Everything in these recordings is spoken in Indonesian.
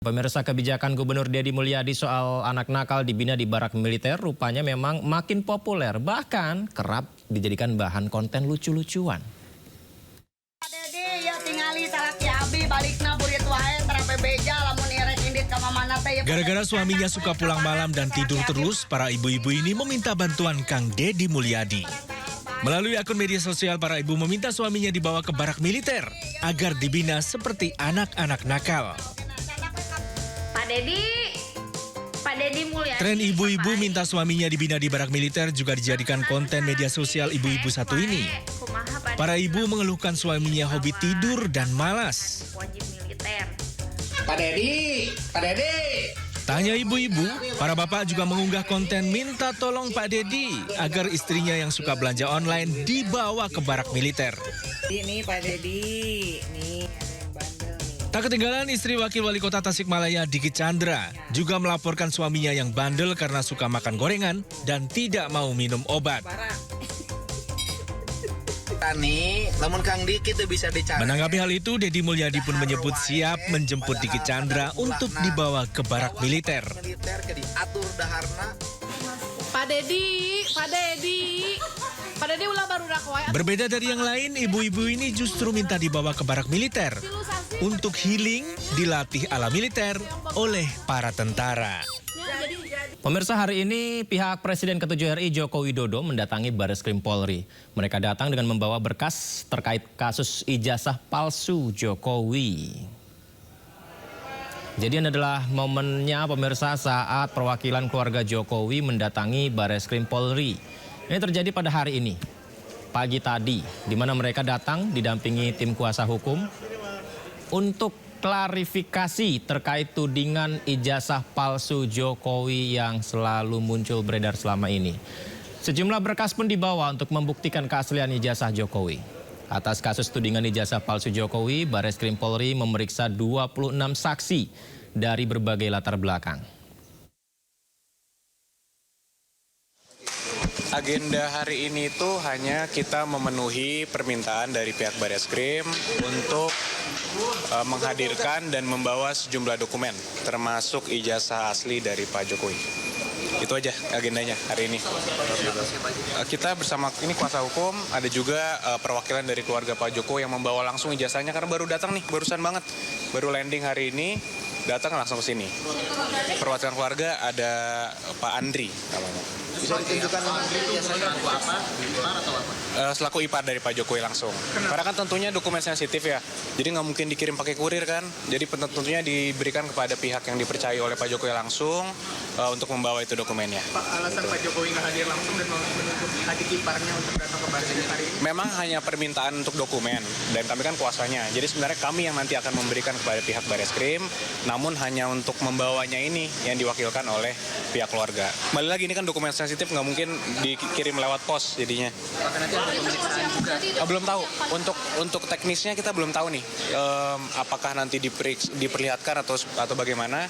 Pemirsa, kebijakan Gubernur Deddy Mulyadi soal anak nakal dibina di barak militer rupanya memang makin populer, bahkan kerap dijadikan bahan konten lucu-lucuan. Pak Deddy ya tingali salaki abi balikna burit wae terape beja lamun irek indit ka mamana teh. Gara-gara suaminya suka pulang malam dan tidur terus, para ibu-ibu ini meminta bantuan Kang Deddy Mulyadi. Melalui akun media sosial, para ibu meminta suaminya dibawa ke barak militer agar dibina seperti anak-anak nakal. Pak Deddy Mulyadi. Tren ibu-ibu minta suaminya dibina di barak militer juga dijadikan konten media sosial ibu-ibu satu ini. Para ibu mengeluhkan suaminya hobi tidur dan malas. Wajib militer. Pak Deddy. Tanya ibu-ibu, para bapak juga mengunggah konten minta tolong Pak Deddy agar istrinya yang suka belanja online dibawa ke barak militer. Ini Pak Deddy, nih ada yang bandel nih. Tak ketinggalan istri Wakil Wali Kota Tasikmalaya Diki Chandra juga melaporkan suaminya yang bandel karena suka makan gorengan dan tidak mau minum obat. Tani, namun Kang Diki itu bisa dicari. Menanggapi hal itu, Deddy Mulyadi pun menyebut siap menjemput Diki Chandra untuk dibawa ke barak militer. Militer ke diatur daharna. Pak Deddy ulah baru rakwai. Berbeda dari yang lain, ibu-ibu ini justru minta dibawa ke barak militer untuk healing dilatih ala militer oleh para tentara. Pemirsa, hari ini pihak Presiden ke-7 RI Joko Widodo mendatangi Bareskrim Polri. Mereka datang dengan membawa berkas terkait kasus ijazah palsu Jokowi. Jadi ini adalah momennya pemirsa saat perwakilan keluarga Jokowi mendatangi Bareskrim Polri. Ini terjadi pada hari ini, pagi tadi, di mana mereka datang didampingi tim kuasa hukum untuk klarifikasi terkait tudingan ijazah palsu Jokowi yang selalu muncul beredar selama ini. Sejumlah berkas pun dibawa untuk membuktikan keaslian ijazah Jokowi. Atas kasus tudingan ijazah palsu Jokowi, Bareskrim Polri memeriksa 26 saksi dari berbagai latar belakang. Agenda hari ini itu hanya kita memenuhi permintaan dari pihak Bareskrim untuk menghadirkan dan membawa sejumlah dokumen, termasuk ijazah asli dari Pak Jokowi. Itu aja agendanya hari ini. Kita bersama ini kuasa hukum, ada juga perwakilan dari keluarga Pak Jokowi yang membawa langsung ijazahnya karena baru datang nih, barusan banget. Baru landing hari ini, datang langsung ke sini. Perwakilan keluarga ada Pak Andri namanya. Bisa ditunjukkan ijazahnya apa? Ipar atau apa? Selaku ipar dari Pak Jokowi langsung. Karena kan tentunya dokumen sensitif ya. Jadi nggak mungkin dikirim pakai kurir kan. Jadi tentunya diberikan kepada pihak yang dipercaya oleh Pak Jokowi langsung untuk membawa itu dokumennya. Pak, alasan Pak Jokowi nggak hadir langsung dan menuntut adik iparnya untuk datang ke Bareskrim hari ini? Memang hanya permintaan untuk dokumen dan kami kan kuasanya. Jadi sebenarnya kami yang nanti akan memberikan kepada pihak Bareskrim, namun hanya untuk membawanya ini yang diwakilkan oleh pihak keluarga. Kembali lagi ini kan dokumen sensitif, nggak mungkin dikirim lewat pos jadinya. Belum tahu. Untuk teknisnya kita belum tahu nih. Apakah nanti diperlihatkan atau bagaimana?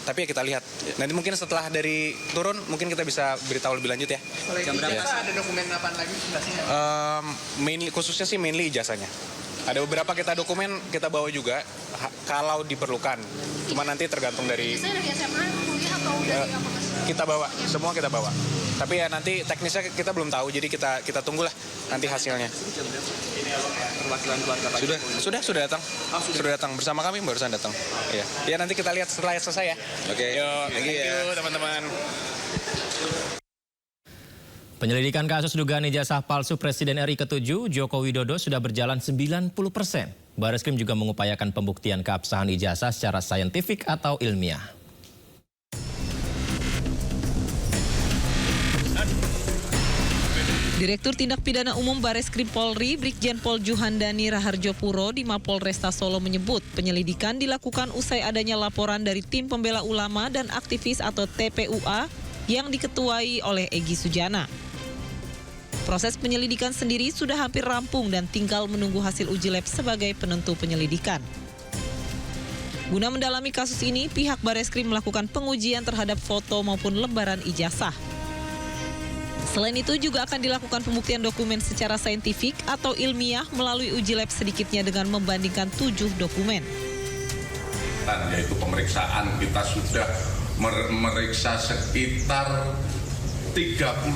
Tapi ya kita lihat. Nanti mungkin setelah dari turun mungkin kita bisa beritahu lebih lanjut ya. Jam berapa ada dokumen apa lagi sebenarnya? Khususnya sih mainly ijazahnya. Ada beberapa dokumen kita bawa juga kalau diperlukan. Cuma nanti tergantung dari kita bawa, semua kita bawa. Tapi ya nanti teknisnya kita belum tahu, jadi kita tunggulah nanti hasilnya. Perwakilan keluarga Pak Jokowi. Sudah datang. Sudah datang bersama kami barusan datang. Iya. Ya nanti kita lihat setelah selesai ya. Oke. Thank you teman-teman. Penyelidikan kasus dugaan ijazah palsu Presiden RI ke-7 Joko Widodo sudah berjalan 90%. Bareskrim juga mengupayakan pembuktian keabsahan ijazah secara saintifik atau ilmiah. Direktur Tindak Pidana Umum Bareskrim Polri, Brigjen Pol Juhandani Raharjo Puro di Mapolresta Solo menyebut penyelidikan dilakukan usai adanya laporan dari Tim Pembela Ulama dan Aktivis atau TPUA yang diketuai oleh Egy Sujana. Proses penyelidikan sendiri sudah hampir rampung dan tinggal menunggu hasil uji lab sebagai penentu penyelidikan. Guna mendalami kasus ini, pihak Bareskrim melakukan pengujian terhadap foto maupun lembaran ijazah. Selain itu juga akan dilakukan pembuktian dokumen secara saintifik atau ilmiah melalui uji lab sedikitnya dengan membandingkan 7 dokumen. kaitan, yaitu pemeriksaan. Kita sudah memeriksa sekitar 31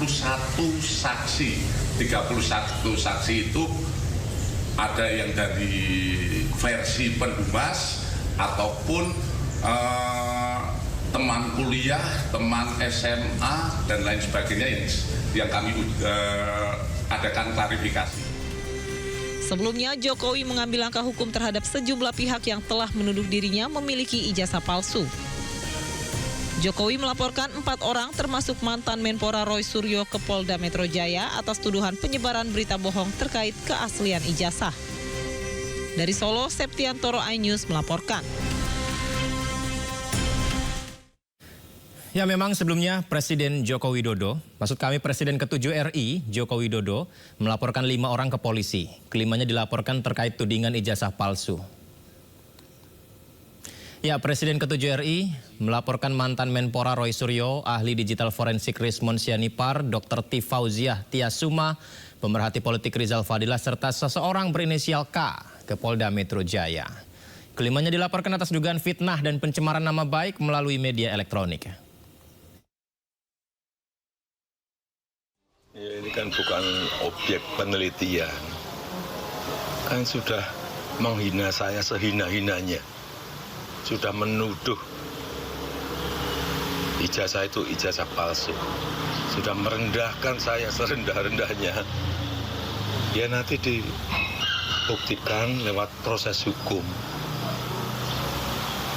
saksi. 31 saksi itu ada yang dari versi pendumas ataupun teman kuliah, teman SMA dan lain sebagainya yang kami adakan klarifikasi. Sebelumnya, Jokowi mengambil langkah hukum terhadap sejumlah pihak yang telah menuduh dirinya memiliki ijazah palsu. Jokowi melaporkan 4 orang termasuk mantan Menpora Roy Suryo ke Polda Metro Jaya atas tuduhan penyebaran berita bohong terkait keaslian ijazah. Dari Solo, Septiantoro iNews melaporkan. Ya, memang sebelumnya Presiden Joko Widodo, maksud kami Presiden ke-7 RI, Joko Widodo, melaporkan 5 orang ke polisi. Kelimanya dilaporkan terkait tudingan ijazah palsu. Ya, Presiden ke-7 RI melaporkan mantan Menpora Roy Suryo, ahli digital forensik Rismon Sianipar, Dr. T. Fauziah Tiasuma, pemerhati politik Rizal Fadilah, serta seseorang berinisial K ke Polda Metro Jaya. Kelimanya dilaporkan atas dugaan fitnah dan pencemaran nama baik melalui media elektronik. Ya, ini kan bukan objek penelitian, kan sudah menghina saya sehina-hinanya, sudah menuduh ijazah itu ijazah palsu, sudah merendahkan saya serendah-rendahnya. Ya nanti dibuktikan lewat proses hukum,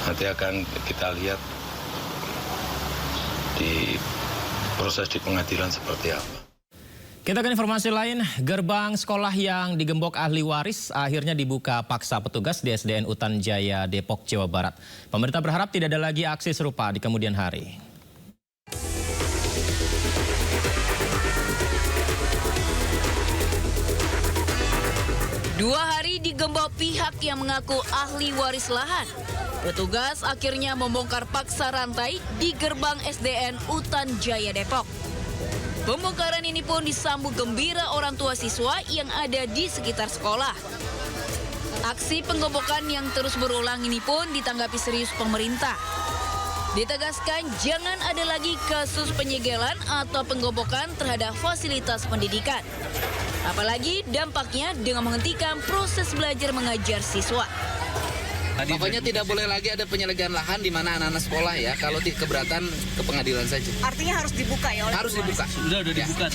nanti akan kita lihat di proses di pengadilan seperti apa. Kita ke informasi lain, gerbang sekolah yang digembok ahli waris akhirnya dibuka paksa petugas di SDN Utan Jaya, Depok, Jawa Barat. Pemerintah berharap tidak ada lagi aksi serupa di kemudian hari. Dua hari digembok pihak yang mengaku ahli waris lahan. Petugas akhirnya membongkar paksa rantai di gerbang SDN Utan Jaya, Depok. Pembongkaran ini pun disambut gembira orang tua siswa yang ada di sekitar sekolah. Aksi penggembokan yang terus berulang ini pun ditanggapi serius pemerintah. Ditegaskan jangan ada lagi kasus penyegelan atau penggembokan terhadap fasilitas pendidikan. Apalagi dampaknya dengan menghentikan proses belajar mengajar siswa. Pokoknya tidak boleh lagi ada penyelegahan lahan di mana anak-anak sekolah ya, kalau keberatan ke pengadilan saja. Artinya harus dibuka ya oleh Harus dibuka. Sudah dibuka.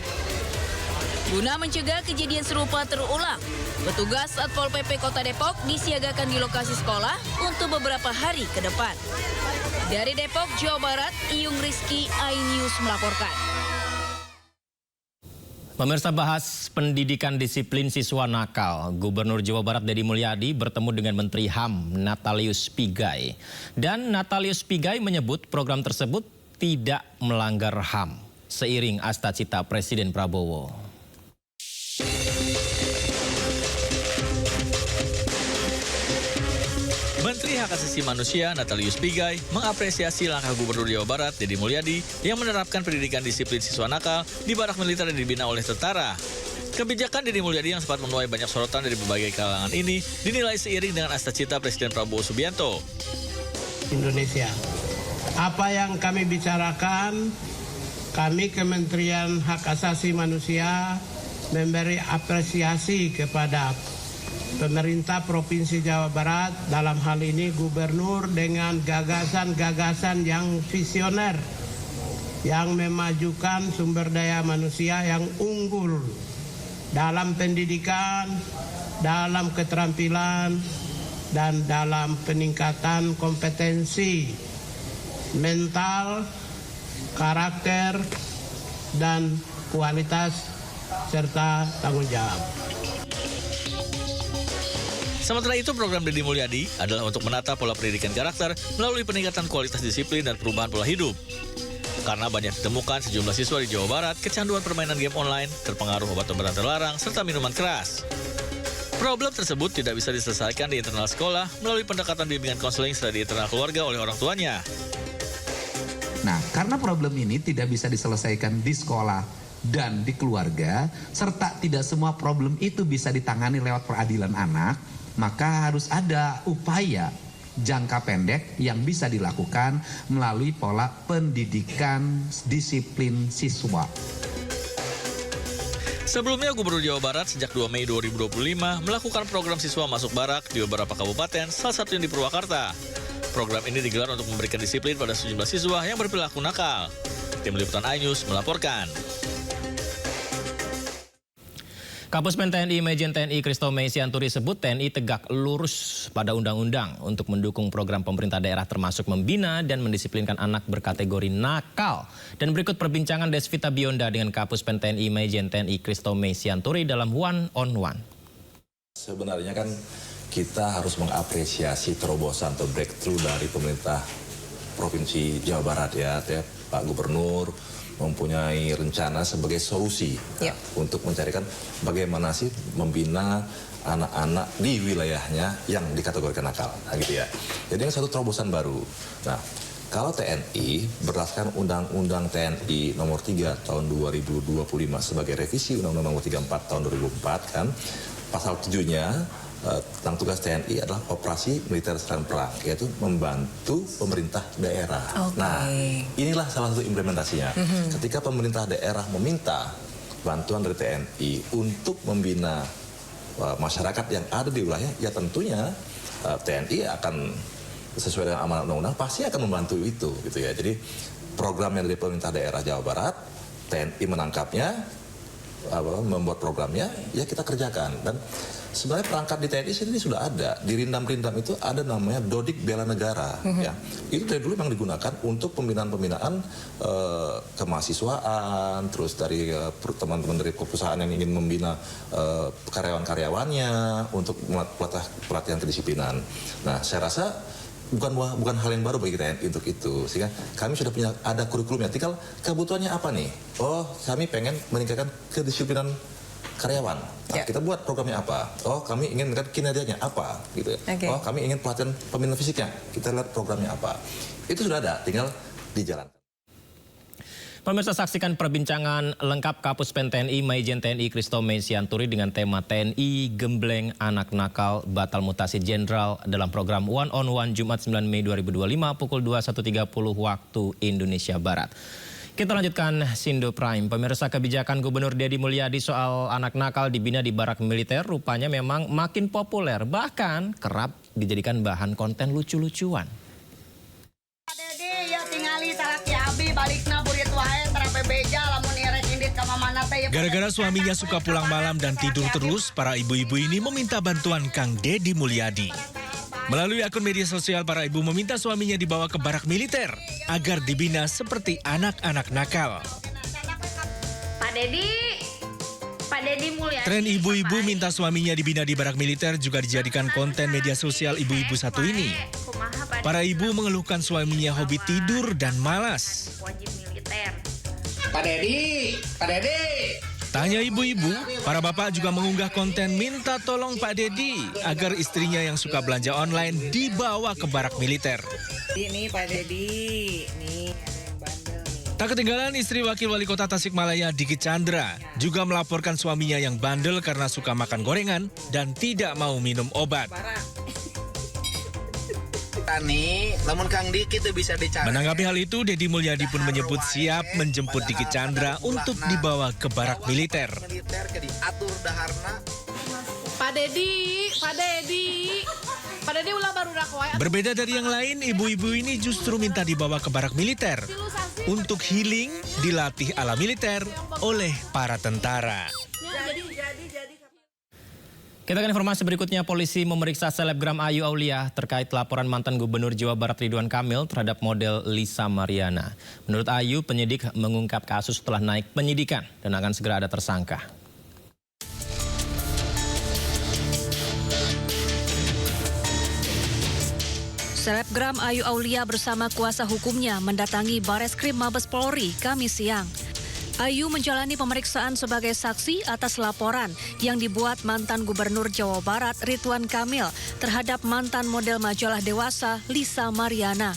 Guna mencegah kejadian serupa terulang, petugas Satpol PP Kota Depok disiagakan di lokasi sekolah untuk beberapa hari ke depan. Dari Depok, Jawa Barat, Iyung Rizky, iNews melaporkan. Pemirsa, bahas pendidikan disiplin siswa nakal. Gubernur Jawa Barat Deddy Mulyadi bertemu dengan Menteri HAM Natalius Pigai. Dan Natalius Pigai menyebut program tersebut tidak melanggar HAM. Seiring asta-cita Presiden Prabowo. Menteri Hak Asasi Manusia Natalius Pigai mengapresiasi langkah Gubernur Jawa Barat Deddy Mulyadi yang menerapkan pendidikan disiplin siswa nakal di barak militer yang dibina oleh tentara. Kebijakan Deddy Mulyadi yang sempat menuai banyak sorotan dari berbagai kalangan ini dinilai seiring dengan asta-cita Presiden Prabowo Subianto. Indonesia. Apa yang kami bicarakan, kami Kementerian Hak Asasi Manusia memberi apresiasi kepada pemerintah Provinsi Jawa Barat, dalam hal ini gubernur, dengan gagasan-gagasan yang visioner, yang memajukan sumber daya manusia yang unggul dalam pendidikan, dalam keterampilan, dan dalam peningkatan kompetensi mental, karakter, dan kualitas serta tanggung jawab. Sementara itu, program Deddy Mulyadi adalah untuk menata pola pendidikan karakter melalui peningkatan kualitas disiplin dan perubahan pola hidup. Karena banyak ditemukan sejumlah siswa di Jawa Barat kecanduan permainan game online, terpengaruh obat-obatan terlarang, serta minuman keras. Problem tersebut tidak bisa diselesaikan di internal sekolah melalui pendekatan bimbingan konseling serta di internal keluarga oleh orang tuanya. Nah, karena problem ini tidak bisa diselesaikan di sekolah dan di keluarga, serta tidak semua problem itu bisa ditangani lewat peradilan anak, maka harus ada upaya jangka pendek yang bisa dilakukan melalui pola pendidikan disiplin siswa. Sebelumnya, Gubernur Jawa Barat sejak 2 Mei 2025 melakukan program siswa masuk barak di beberapa kabupaten, salah satunya di Purwakarta. Program ini digelar untuk memberikan disiplin pada sejumlah siswa yang berperilaku nakal. Tim Liputan iNews melaporkan. Kapuspen TNI Majen TNI Christo Mei Sianturi sebut TNI tegak lurus pada undang-undang untuk mendukung program pemerintah daerah termasuk membina dan mendisiplinkan anak berkategori nakal. Dan berikut perbincangan Desvita Bionda dengan Kapuspen TNI Majen TNI Christo Mei Sianturi dalam One on One. Sebenarnya kan kita harus mengapresiasi terobosan atau breakthrough dari pemerintah Provinsi Jawa Barat ya Pak Gubernur mempunyai rencana sebagai solusi untuk mencarikan bagaimana sih membina anak-anak di wilayahnya yang dikategorikan nakal, gitu ya. Jadi ini satu terobosan baru. Nah, kalau TNI berdasarkan Undang-Undang TNI Nomor 3 Tahun 2025 sebagai revisi Undang-Undang Nomor 34 Tahun 2004 kan, pasal 7-nya tentang tugas TNI adalah operasi militer serangan perang, yaitu membantu pemerintah daerah. Nah, inilah salah satu implementasinya. Ketika pemerintah daerah meminta bantuan dari TNI untuk membina masyarakat yang ada di wilayah, ya tentunya TNI akan sesuai dengan amanat undang-undang pasti akan membantu itu, gitu ya. Jadi program yang dari pemerintah daerah Jawa Barat, TNI menangkapnya, membuat programnya, ya kita kerjakan. Dan sebenarnya perangkat di TNI sendiri sudah ada. Di Rindam-Rindam itu ada namanya Dodik Bela Negara. Ya. Itu dari dulu memang digunakan untuk pembinaan-pembinaan kemahasiswaan, terus dari teman-teman dari perusahaan yang ingin membina karyawan-karyawannya untuk pelatihan kedisiplinan. Nah, saya rasa bukan hal yang baru bagi TNI untuk itu, sehingga kami sudah punya ada kurikulumnya. Tinggal kebutuhannya apa nih? Oh, kami pengen meningkatkan kedisiplinan karyawan. Nah, kita buat programnya apa? Oh, kami ingin meningkatkan kinerjanya apa? Gitu. Oh, kami ingin pelatihan pembinaan fisiknya. Kita lihat programnya apa. Itu sudah ada, tinggal dijalankan. Pemirsa, saksikan perbincangan lengkap Kapuspen TNI Majen TNI Christo Mei Sianturi dengan tema TNI Gembleng Anak Nakal Batal Mutasi Jenderal dalam program One on One Jumat 9 Mei 2025 pukul 21.30 waktu Indonesia Barat. Kita lanjutkan Sindo Prime. Pemirsa, kebijakan Gubernur Deddy Mulyadi soal anak nakal dibina di barak militer rupanya memang makin populer, bahkan kerap dijadikan bahan konten lucu-lucuan. Gara-gara suaminya suka pulang malam dan tidur terus, para ibu-ibu ini meminta bantuan Kang Deddy Mulyadi. Melalui akun media sosial, para ibu meminta suaminya dibawa ke barak militer agar dibina seperti anak-anak nakal. Pak Deddy Mulyadi. Tren ibu-ibu minta suaminya dibina di barak militer juga dijadikan konten media sosial ibu-ibu satu ini. Para ibu mengeluhkan suaminya hobi tidur dan malas. Wajib militer. Pak Deddy. Tanya ibu-ibu, para bapak juga mengunggah konten minta tolong Pak Deddy agar istrinya yang suka belanja online dibawa ke barak militer. Ini Pak Deddy, nih ada yang bandel nih. Tak ketinggalan istri Wakil Wali Kota Tasikmalaya Diki Chandra juga melaporkan suaminya yang bandel karena suka makan gorengan dan tidak mau minum obat. Namun Kang Diki itu bisa dicari. Menanggapi hal itu, Deddy Mulyadi pun menyebut siap menjemput Diki Chandra untuk dibawa ke barak militer. Diatur daharna. Pak Deddy ulah baru rakwai. Berbeda dari yang lain, ibu-ibu ini justru minta dibawa ke barak militer untuk healing, dilatih ala militer oleh para tentara. Kita akan informasi berikutnya. Polisi memeriksa selebgram Ayu Aulia terkait laporan mantan Gubernur Jawa Barat Ridwan Kamil terhadap model Lisa Mariana. Menurut Ayu, penyidik mengungkap kasus setelah naik penyidikan dan akan segera ada tersangka. Selebgram Ayu Aulia bersama kuasa hukumnya mendatangi Bareskrim Mabes Polri Kamis siang. Ayu menjalani pemeriksaan sebagai saksi atas laporan yang dibuat mantan Gubernur Jawa Barat Ridwan Kamil terhadap mantan model majalah dewasa Lisa Mariana.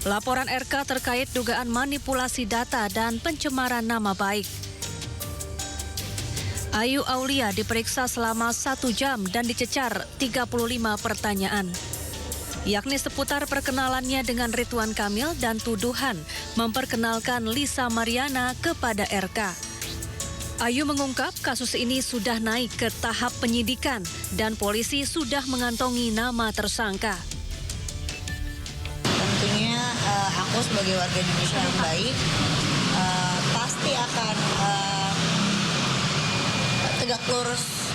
Laporan RK terkait dugaan manipulasi data dan pencemaran nama baik. Ayu Aulia diperiksa selama 1 jam dan dicecar 35 pertanyaan. yakni seputar perkenalannya dengan Ridwan Kamil dan tuduhan memperkenalkan Lisa Mariana kepada RK. Ayu mengungkap kasus ini sudah naik ke tahap penyidikan dan polisi sudah mengantongi nama tersangka. Tentunya aku sebagai warga Indonesia yang baik pasti akan tegak lurus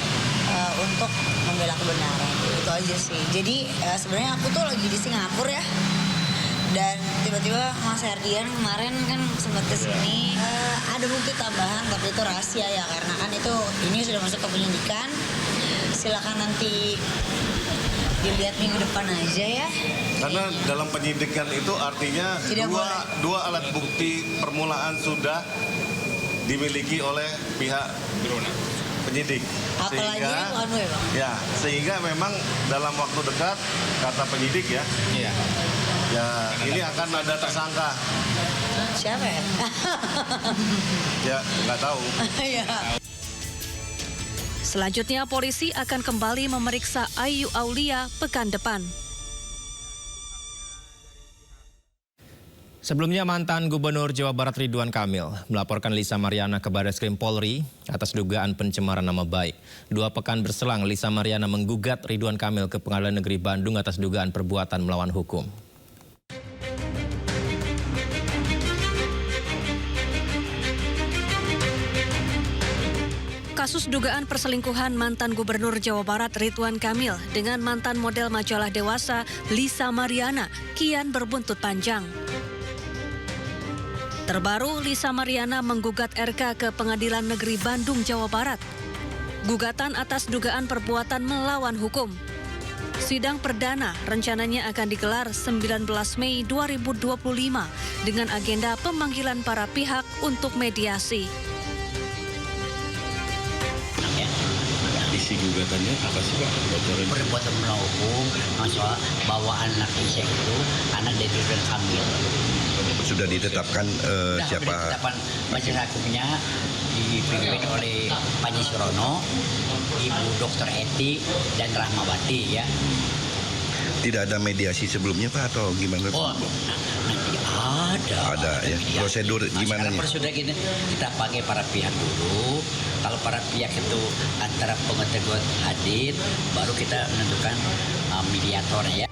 untuk membela kebenaran. Itu aja sih. Jadi sebenarnya aku tuh lagi di Singapura ya. Dan tiba-tiba Mas Herdian kemarin kan sempat kesini. Ada bukti tambahan tapi itu rahasia ya, karena kan ini sudah masuk ke penyidikan. Silakan nanti dilihat minggu depan aja ya. Karena dalam penyidikan itu artinya dua alat bukti permulaan sudah dimiliki oleh pihak penyidik. Apalagi yang anu ya Bang? Ya, sehingga memang dalam waktu dekat kata penyidik ya. Iya. Ya, ini akan ada tersangka. Siapa ya? Ya, nggak tahu. Ya. Selanjutnya polisi akan kembali memeriksa Ayu Aulia pekan depan. Sebelumnya mantan Gubernur Jawa Barat Ridwan Kamil melaporkan Lisa Mariana ke Barreskrim Polri atas dugaan pencemaran nama baik. 2 pekan berselang Lisa Mariana menggugat Ridwan Kamil ke Pengadilan Negeri Bandung atas dugaan perbuatan melawan hukum. Kasus dugaan perselingkuhan mantan Gubernur Jawa Barat Ridwan Kamil dengan mantan model majalah Dewasa Lisa Mariana kian berbuntut panjang. Terbaru, Lisa Mariana menggugat RK ke Pengadilan Negeri Bandung, Jawa Barat. Gugatan atas dugaan perbuatan melawan hukum. Sidang perdana rencananya akan digelar 19 Mei 2025 dengan agenda pemanggilan para pihak untuk mediasi. Isi gugatannya apa sih Pak? Perbuatan melawan hukum, masalah bahwa anak Lisa itu anak dari Ridwan Kamil. Sudah ditetapkan siapa? Sudah ditetapkan majelis hakimnya dipimpin oleh Panji Surono, Ibu Dr. Eti dan Rahmawati ya. Tidak ada mediasi sebelumnya Pak atau gimana? Oh, nanti ada. Ada ya. Prosedur gimana nih? Prosedur ini kita panggil para pihak dulu. Kalau para pihak itu antara pengetahuan hadir, baru kita menentukan mediatornya ya.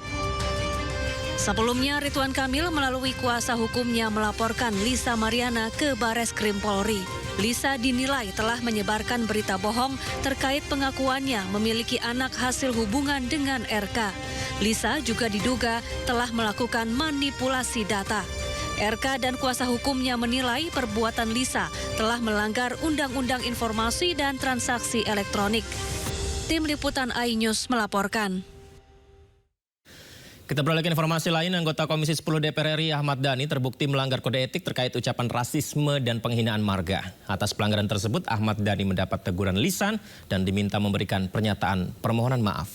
Sebelumnya, Ridwan Kamil melalui kuasa hukumnya melaporkan Lisa Mariana ke Barreskrim Polri. Lisa dinilai telah menyebarkan berita bohong terkait pengakuannya memiliki anak hasil hubungan dengan RK. Lisa juga diduga telah melakukan manipulasi data. RK dan kuasa hukumnya menilai perbuatan Lisa telah melanggar Undang-Undang Informasi dan Transaksi Elektronik. Tim Liputan iNews melaporkan. Kita beralih ke informasi lain, anggota Komisi 10 DPR RI Ahmad Dhani terbukti melanggar kode etik terkait ucapan rasisme dan penghinaan marga. Atas pelanggaran tersebut, Ahmad Dhani mendapat teguran lisan dan diminta memberikan pernyataan permohonan maaf.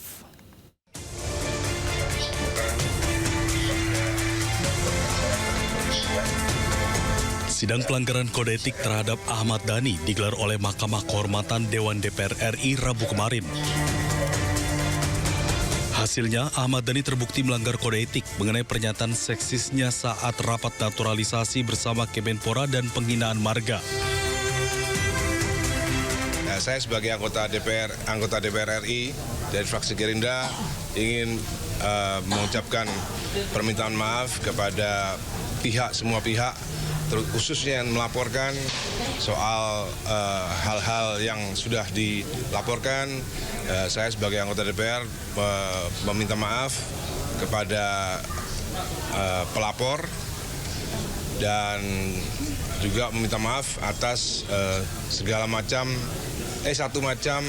Sidang pelanggaran kode etik terhadap Ahmad Dhani digelar oleh Mahkamah Kehormatan Dewan DPR RI Rabu kemarin. Hasilnya, Ahmad Dhani terbukti melanggar kode etik mengenai pernyataan seksisnya saat rapat naturalisasi bersama Kemenpora dan penghinaan marga. Nah, saya sebagai anggota DPR RI dari fraksi Gerindra ingin mengucapkan permintaan maaf kepada semua pihak, khususnya yang melaporkan soal hal-hal yang sudah dilaporkan. Saya sebagai anggota DPR meminta maaf kepada pelapor dan juga meminta maaf atas segala macam satu macam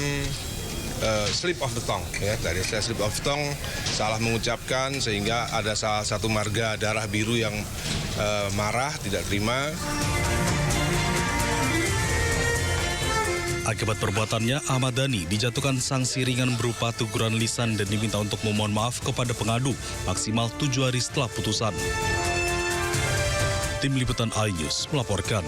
slip of the tongue ya, tadi saya slip of the tongue, salah mengucapkan sehingga ada salah satu marga darah biru yang marah, tidak terima. Akibat perbuatannya, Ahmad Dhani dijatuhkan sanksi ringan berupa teguran lisan dan diminta untuk memohon maaf kepada pengadu maksimal 7 hari setelah putusan. Tim Liputan iNews melaporkan.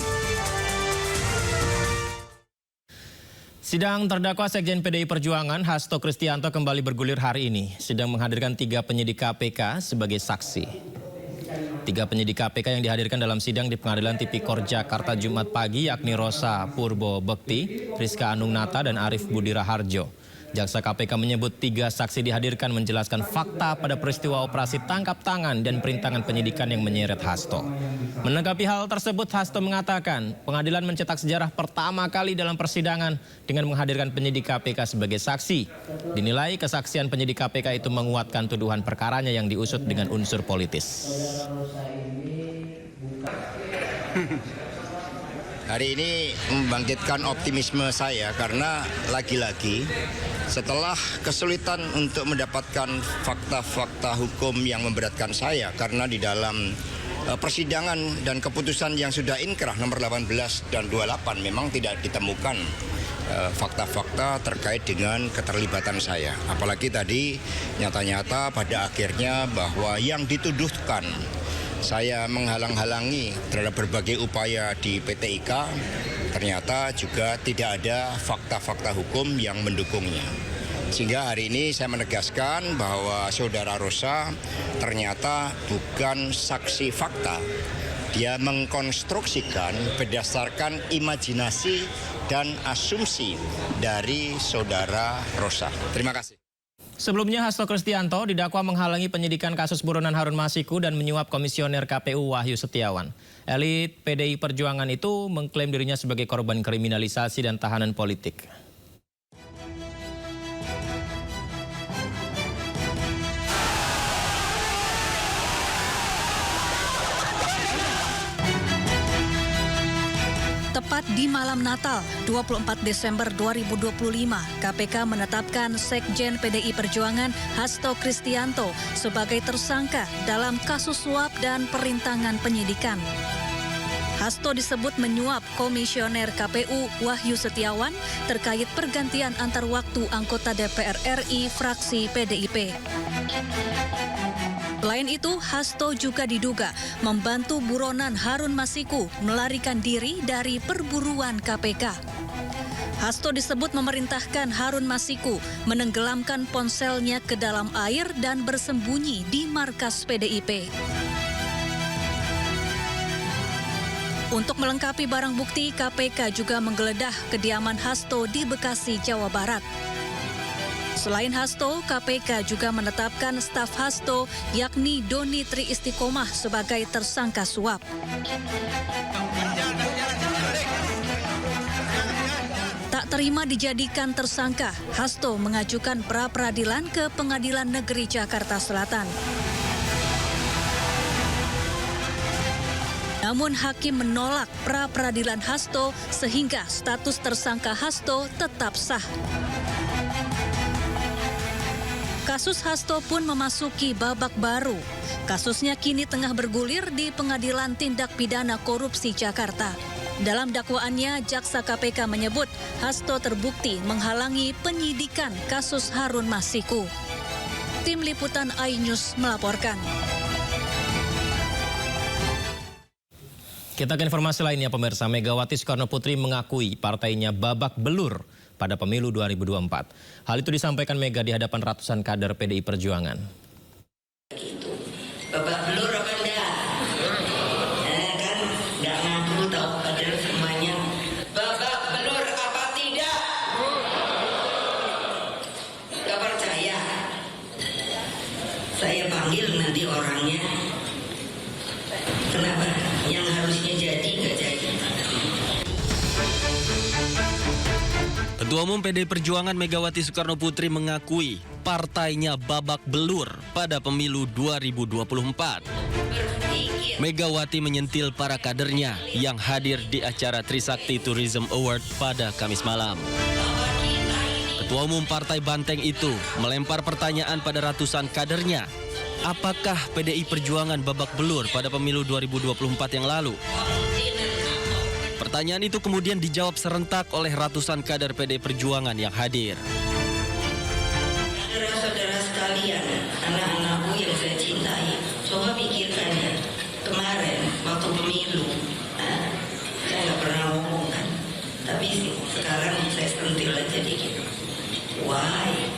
Sidang terdakwa Sekjen PDI Perjuangan Hasto Kristianto kembali bergulir hari ini. Sidang menghadirkan 3 penyidik KPK sebagai saksi. 3 penyidik KPK yang dihadirkan dalam sidang di Pengadilan Tipikor Jakarta Jumat pagi yakni Rosa Purbo Bekti, Rizka Anungnata, dan Arif Budi Raharjo. Jaksa KPK menyebut 3 saksi dihadirkan menjelaskan fakta pada peristiwa operasi tangkap tangan dan perintangan penyidikan yang menyeret Hasto. Menanggapi hal tersebut, Hasto mengatakan pengadilan mencetak sejarah pertama kali dalam persidangan dengan menghadirkan penyidik KPK sebagai saksi. Dinilai kesaksian penyidik KPK itu menguatkan tuduhan perkaranya yang diusut dengan unsur politis. Hari ini membangkitkan optimisme saya karena lagi-lagi setelah kesulitan untuk mendapatkan fakta-fakta hukum yang memberatkan saya karena di dalam persidangan dan keputusan yang sudah inkrah nomor 18 dan 28 memang tidak ditemukan fakta-fakta terkait dengan keterlibatan saya. Apalagi tadi nyata-nyata pada akhirnya bahwa yang dituduhkan saya menghalang-halangi terhadap berbagai upaya di PT IKA, ternyata juga tidak ada fakta-fakta hukum yang mendukungnya. Sehingga hari ini saya menegaskan bahwa saudara Rosa ternyata bukan saksi fakta. Dia mengkonstruksikan berdasarkan imajinasi dan asumsi dari saudara Rosa. Terima kasih. Sebelumnya Hasto Kristianto didakwa menghalangi penyidikan kasus buronan Harun Masiku dan menyuap komisioner KPU Wahyu Setiawan. Elit PDI Perjuangan itu mengklaim dirinya sebagai korban kriminalisasi dan tahanan politik. Tepat di malam Natal, 24 Desember 2025, KPK menetapkan Sekjen PDI Perjuangan Hasto Kristianto sebagai tersangka dalam kasus suap dan perintangan penyidikan. Hasto disebut menyuap komisioner KPU Wahyu Setiawan terkait pergantian antar waktu anggota DPR RI fraksi PDIP. Selain itu, Hasto juga diduga membantu buronan Harun Masiku melarikan diri dari perburuan KPK. Hasto disebut memerintahkan Harun Masiku menenggelamkan ponselnya ke dalam air dan bersembunyi di markas PDIP. Untuk melengkapi barang bukti, KPK juga menggeledah kediaman Hasto di Bekasi, Jawa Barat. Selain Hasto, KPK juga menetapkan staf Hasto yakni Doni Tri Istiqomah sebagai tersangka suap. Tak terima dijadikan tersangka, Hasto mengajukan pra-peradilan ke Pengadilan Negeri Jakarta Selatan. Namun hakim menolak pra-peradilan Hasto sehingga status tersangka Hasto tetap sah. Kasus Hasto pun memasuki babak baru. Kasusnya kini tengah bergulir di Pengadilan Tindak Pidana Korupsi Jakarta. Dalam dakwaannya, Jaksa KPK menyebut Hasto terbukti menghalangi penyidikan kasus Harun Masiku. Tim Liputan iNews melaporkan. Kita ke informasi lainnya pemirsa. Megawati Soekarno Putri mengakui partainya babak belur pada pemilu 2024. Hal itu disampaikan Mega di hadapan ratusan kader PDI Perjuangan. Babak belur apa enggak? Kan enggak ngaku tahu kader semuanya. Babak belur apa tidak? Enggak percaya. Saya panggil nanti orangnya. Kenapa? Yang harusnya jadi enggak jadi. Ketua Umum PDI Perjuangan Megawati Soekarno Putri mengakui partainya babak belur pada pemilu 2024. Megawati menyentil para kadernya yang hadir di acara Trisakti Tourism Award pada Kamis malam. Ketua Umum Partai Banteng itu melempar pertanyaan pada ratusan kadernya. Apakah PDI Perjuangan babak belur pada pemilu 2024 yang lalu? Pertanyaan itu kemudian dijawab serentak oleh ratusan kader PDI Perjuangan yang hadir. Saudara-saudara sekalian, anak-anakku yang saya cintai, coba pikirkan ya, kemarin waktu pemilu, saya nggak pernah ngomong kan, Tapi sekarang saya sentil aja dikit. Why?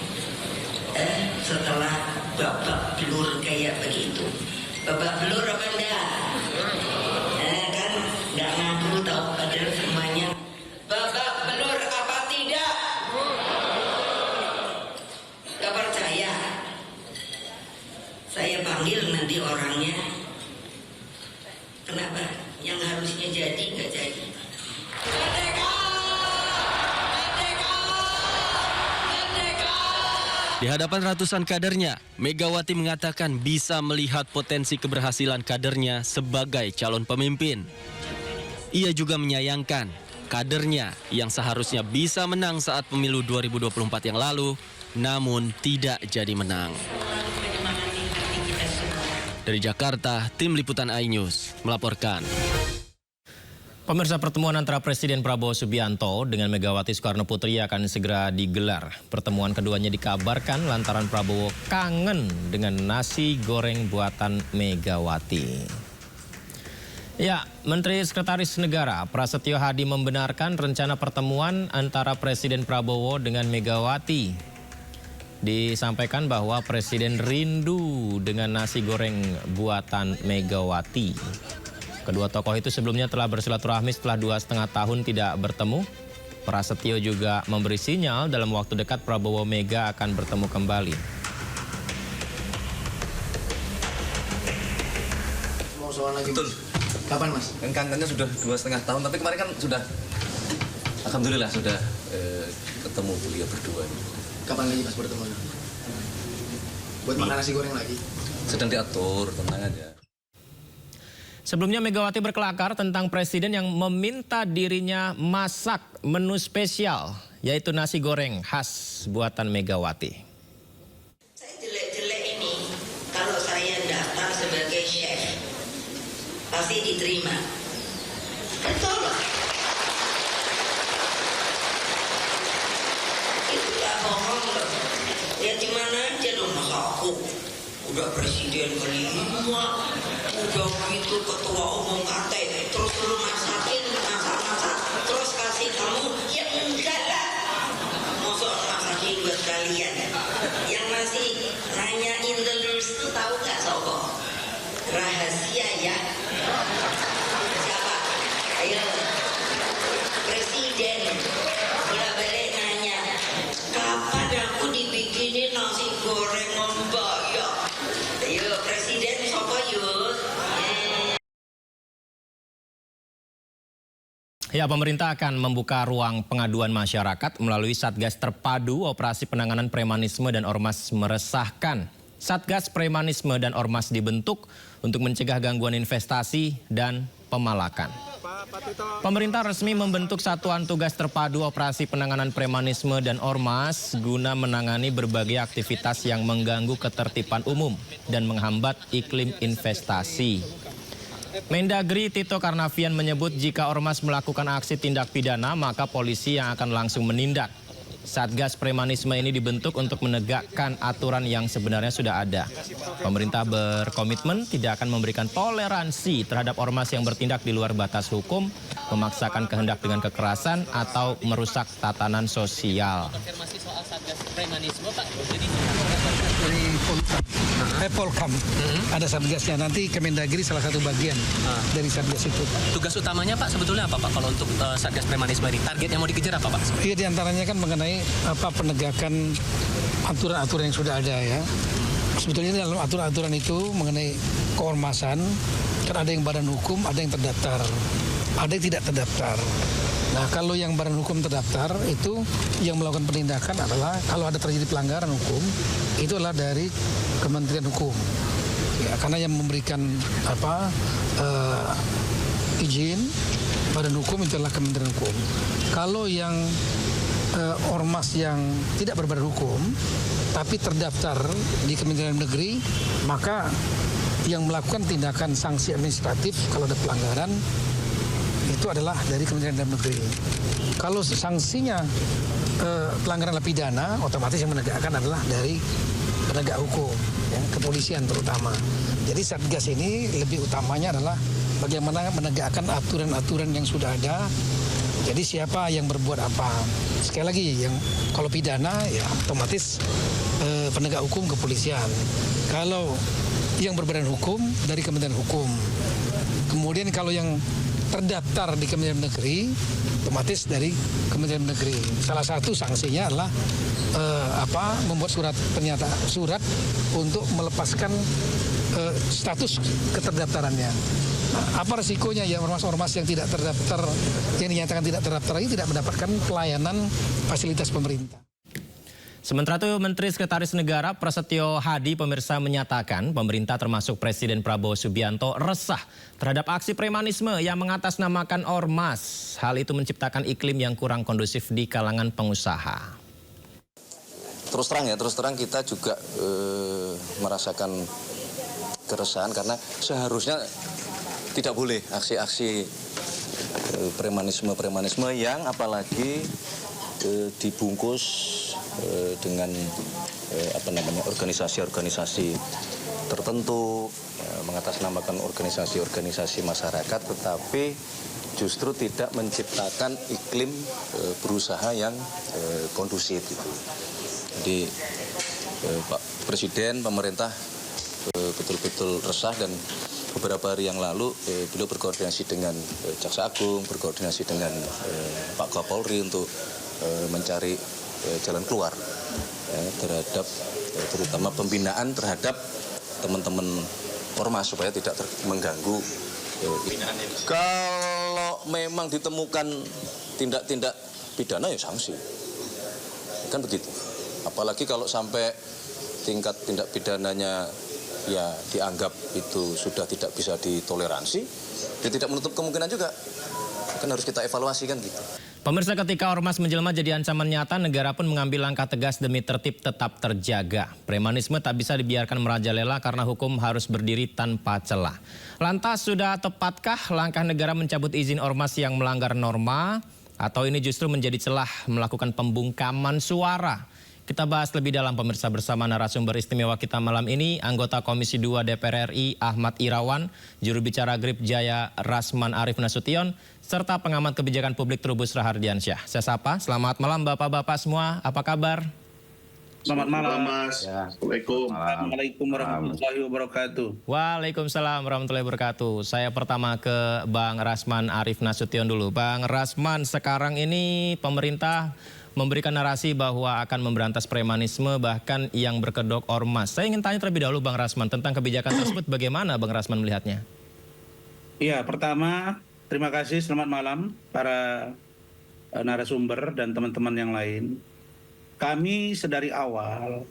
Setelah babak belur kayak begitu, babak belur apa enggak? Kan nggak ngaku tahu, padahal semuanya babak belur apa tidak? Gak percaya? Saya panggil nanti orangnya. Kenapa? Yang harusnya jadi nggak jadi. Di hadapan ratusan kadernya, Megawati mengatakan bisa melihat potensi keberhasilan kadernya sebagai calon pemimpin. Ia juga menyayangkan kadernya yang seharusnya bisa menang saat pemilu 2024 yang lalu, namun tidak jadi menang. Dari Jakarta, tim liputan iNews melaporkan. Pemirsa, pertemuan antara Presiden Prabowo Subianto dengan Megawati Soekarno Putri akan segera digelar. Pertemuan keduanya dikabarkan lantaran Prabowo kangen dengan nasi goreng buatan Megawati. Ya, Menteri Sekretaris Negara Prasetyo Hadi membenarkan rencana pertemuan antara Presiden Prabowo dengan Megawati. Disampaikan bahwa Presiden rindu dengan nasi goreng buatan Megawati. Kedua tokoh itu sebelumnya telah bersilaturahmi setelah 2,5 tahun tidak bertemu. Prasetyo juga memberi sinyal dalam waktu dekat Prabowo Mega akan bertemu kembali. Mau soal lagi. Betul. Kapan Mas? Kan kangennya sudah 2,5 tahun, tapi kemarin kan sudah, alhamdulillah sudah ketemu beliau berdua. Kapan lagi Mas bertemu? Buat makan nasi goreng lagi? Sedang diatur, tenang aja. Sebelumnya Megawati berkelakar tentang presiden yang meminta dirinya masak menu spesial, yaitu nasi goreng khas buatan Megawati. Saya jelek-jelek ini, kalau saya datang sebagai chef, pasti diterima. Betul lah. Itu gak bohong loh. Ya gimana aja loh, masa aku udah presiden kelima, udah gitu ketua umum KT, terus lu masakin, masak-masak, terus kasih kamu, ya enggak lah. Masa masakin buat kalian. Yang masih nanyain terus tuh tahu gak sobo? Rahasia ya. Siapa? Ayo. Presiden bolak-balik nanya, kapan aku dibikinin nasi goreng Mbak ya? Ayo Presiden sopo yuk. Ya, pemerintah akan membuka ruang pengaduan masyarakat melalui Satgas Terpadu Operasi Penanganan Premanisme dan Ormas Meresahkan. Satgas Premanisme dan Ormas dibentuk untuk mencegah gangguan investasi dan pemalakan. Pemerintah resmi membentuk Satuan Tugas Terpadu Operasi Penanganan Premanisme dan Ormas guna menangani berbagai aktivitas yang mengganggu ketertiban umum dan menghambat iklim investasi. Mendagri Tito Karnavian menyebut jika ormas melakukan aksi tindak pidana, maka polisi yang akan langsung menindak. Satgas Premanisme ini dibentuk untuk menegakkan aturan yang sebenarnya sudah ada. Pemerintah berkomitmen tidak akan memberikan toleransi terhadap ormas yang bertindak di luar batas hukum, memaksakan kehendak dengan kekerasan, atau merusak tatanan sosial. Konfirmasi soal Satgas Premanisme, Pak. Jadi Polkam, ada satgasnya, nanti Kemendagri salah satu bagian dari satgas itu. Tugas utamanya Pak sebetulnya apa Pak kalau untuk Satgas Premanisme ini? Target yang mau dikejar apa Pak? Iya, diantaranya kan mengenai penegakan aturan-aturan yang sudah ada ya. Sebetulnya dalam aturan-aturan itu mengenai keormasan, kan ada yang badan hukum, ada yang terdaftar, ada yang tidak terdaftar. Nah, kalau yang badan hukum terdaftar itu yang melakukan penindakan adalah kalau ada terjadi pelanggaran hukum, itu adalah dari Kementerian Hukum. Ya, karena yang memberikan izin badan hukum itu adalah Kementerian Hukum. Kalau yang ormas yang tidak berbadan hukum tapi terdaftar di Kementerian Negeri, maka yang melakukan tindakan sanksi administratif kalau ada pelanggaran itu adalah dari Kementerian Dalam Negeri. Kalau sanksinya pelanggaran pidana, otomatis yang menegakkan adalah dari penegak hukum, ya, kepolisian terutama. Jadi Satgas ini lebih utamanya adalah bagaimana menegakkan aturan-aturan yang sudah ada Jadi siapa yang berbuat apa? Sekali lagi, yang kalau pidana ya otomatis penegak hukum kepolisian. Kalau yang berbadan hukum dari Kementerian Hukum. Kemudian kalau yang terdaftar di Kementerian Negeri, otomatis dari Kementerian Negeri. Salah satu sanksinya adalah membuat surat untuk melepaskan status keterdaftarannya. Apa resikonya ya ormas-ormas yang tidak terdaftar, yang dinyatakan tidak terdaftar ini tidak mendapatkan pelayanan fasilitas pemerintah. Sementara itu, Menteri Sekretaris Negara Prasetyo Hadi pemirsa menyatakan pemerintah termasuk Presiden Prabowo Subianto resah terhadap aksi premanisme yang mengatasnamakan ormas. Hal itu menciptakan iklim yang kurang kondusif di kalangan pengusaha. Terus terang kita juga merasakan keresahan karena seharusnya tidak boleh aksi-aksi premanisme yang apalagi dibungkus dengan organisasi-organisasi tertentu, mengatasnamakan organisasi-organisasi masyarakat, tetapi justru tidak menciptakan iklim berusaha yang kondusif. Jadi Pak Presiden, pemerintah betul-betul resah dan beberapa hari yang lalu beliau berkoordinasi dengan Jaksa Agung, berkoordinasi dengan Pak Kapolri untuk mencari jalan keluar terhadap terutama pembinaan terhadap teman-teman ormas supaya tidak mengganggu. Kalau memang ditemukan tindak-tindak pidana ya sanksi, kan begitu. Apalagi kalau sampai tingkat tindak pidananya ya dianggap itu sudah tidak bisa ditoleransi, dia tidak menutup kemungkinan juga. Kan harus kita evaluasi kan gitu. Pemirsa, ketika ormas menjelma jadi ancaman nyata, negara pun mengambil langkah tegas demi tertib tetap terjaga. Premanisme tak bisa dibiarkan merajalela karena hukum harus berdiri tanpa celah. Lantas, sudah tepatkah langkah negara mencabut izin ormas yang melanggar norma? Atau ini justru menjadi celah melakukan pembungkaman suara? Kita bahas lebih dalam, pemirsa, bersama narasumber istimewa kita malam ini, anggota Komisi 2 DPR RI Ahmad Irawan, juru bicara Grip Jaya Rasman Arif Nasution, serta pengamat kebijakan publik Trubus Rahardiansyah. Saya sapa, selamat malam Bapak-Bapak semua, apa kabar? Selamat malam Mas. Assalamualaikum warahmatullahi wabarakatuh. Waalaikumsalam warahmatullahi wabarakatuh. Saya pertama ke Bang Rasman Arif Nasution dulu. Bang Rasman, sekarang ini pemerintah memberikan narasi bahwa akan memberantas premanisme bahkan yang berkedok ormas. Saya ingin tanya terlebih dahulu Bang Rasman tentang kebijakan tersebut, bagaimana Bang Rasman melihatnya? Iya, pertama terima kasih, selamat malam para narasumber dan teman-teman yang lain. Kami sedari awal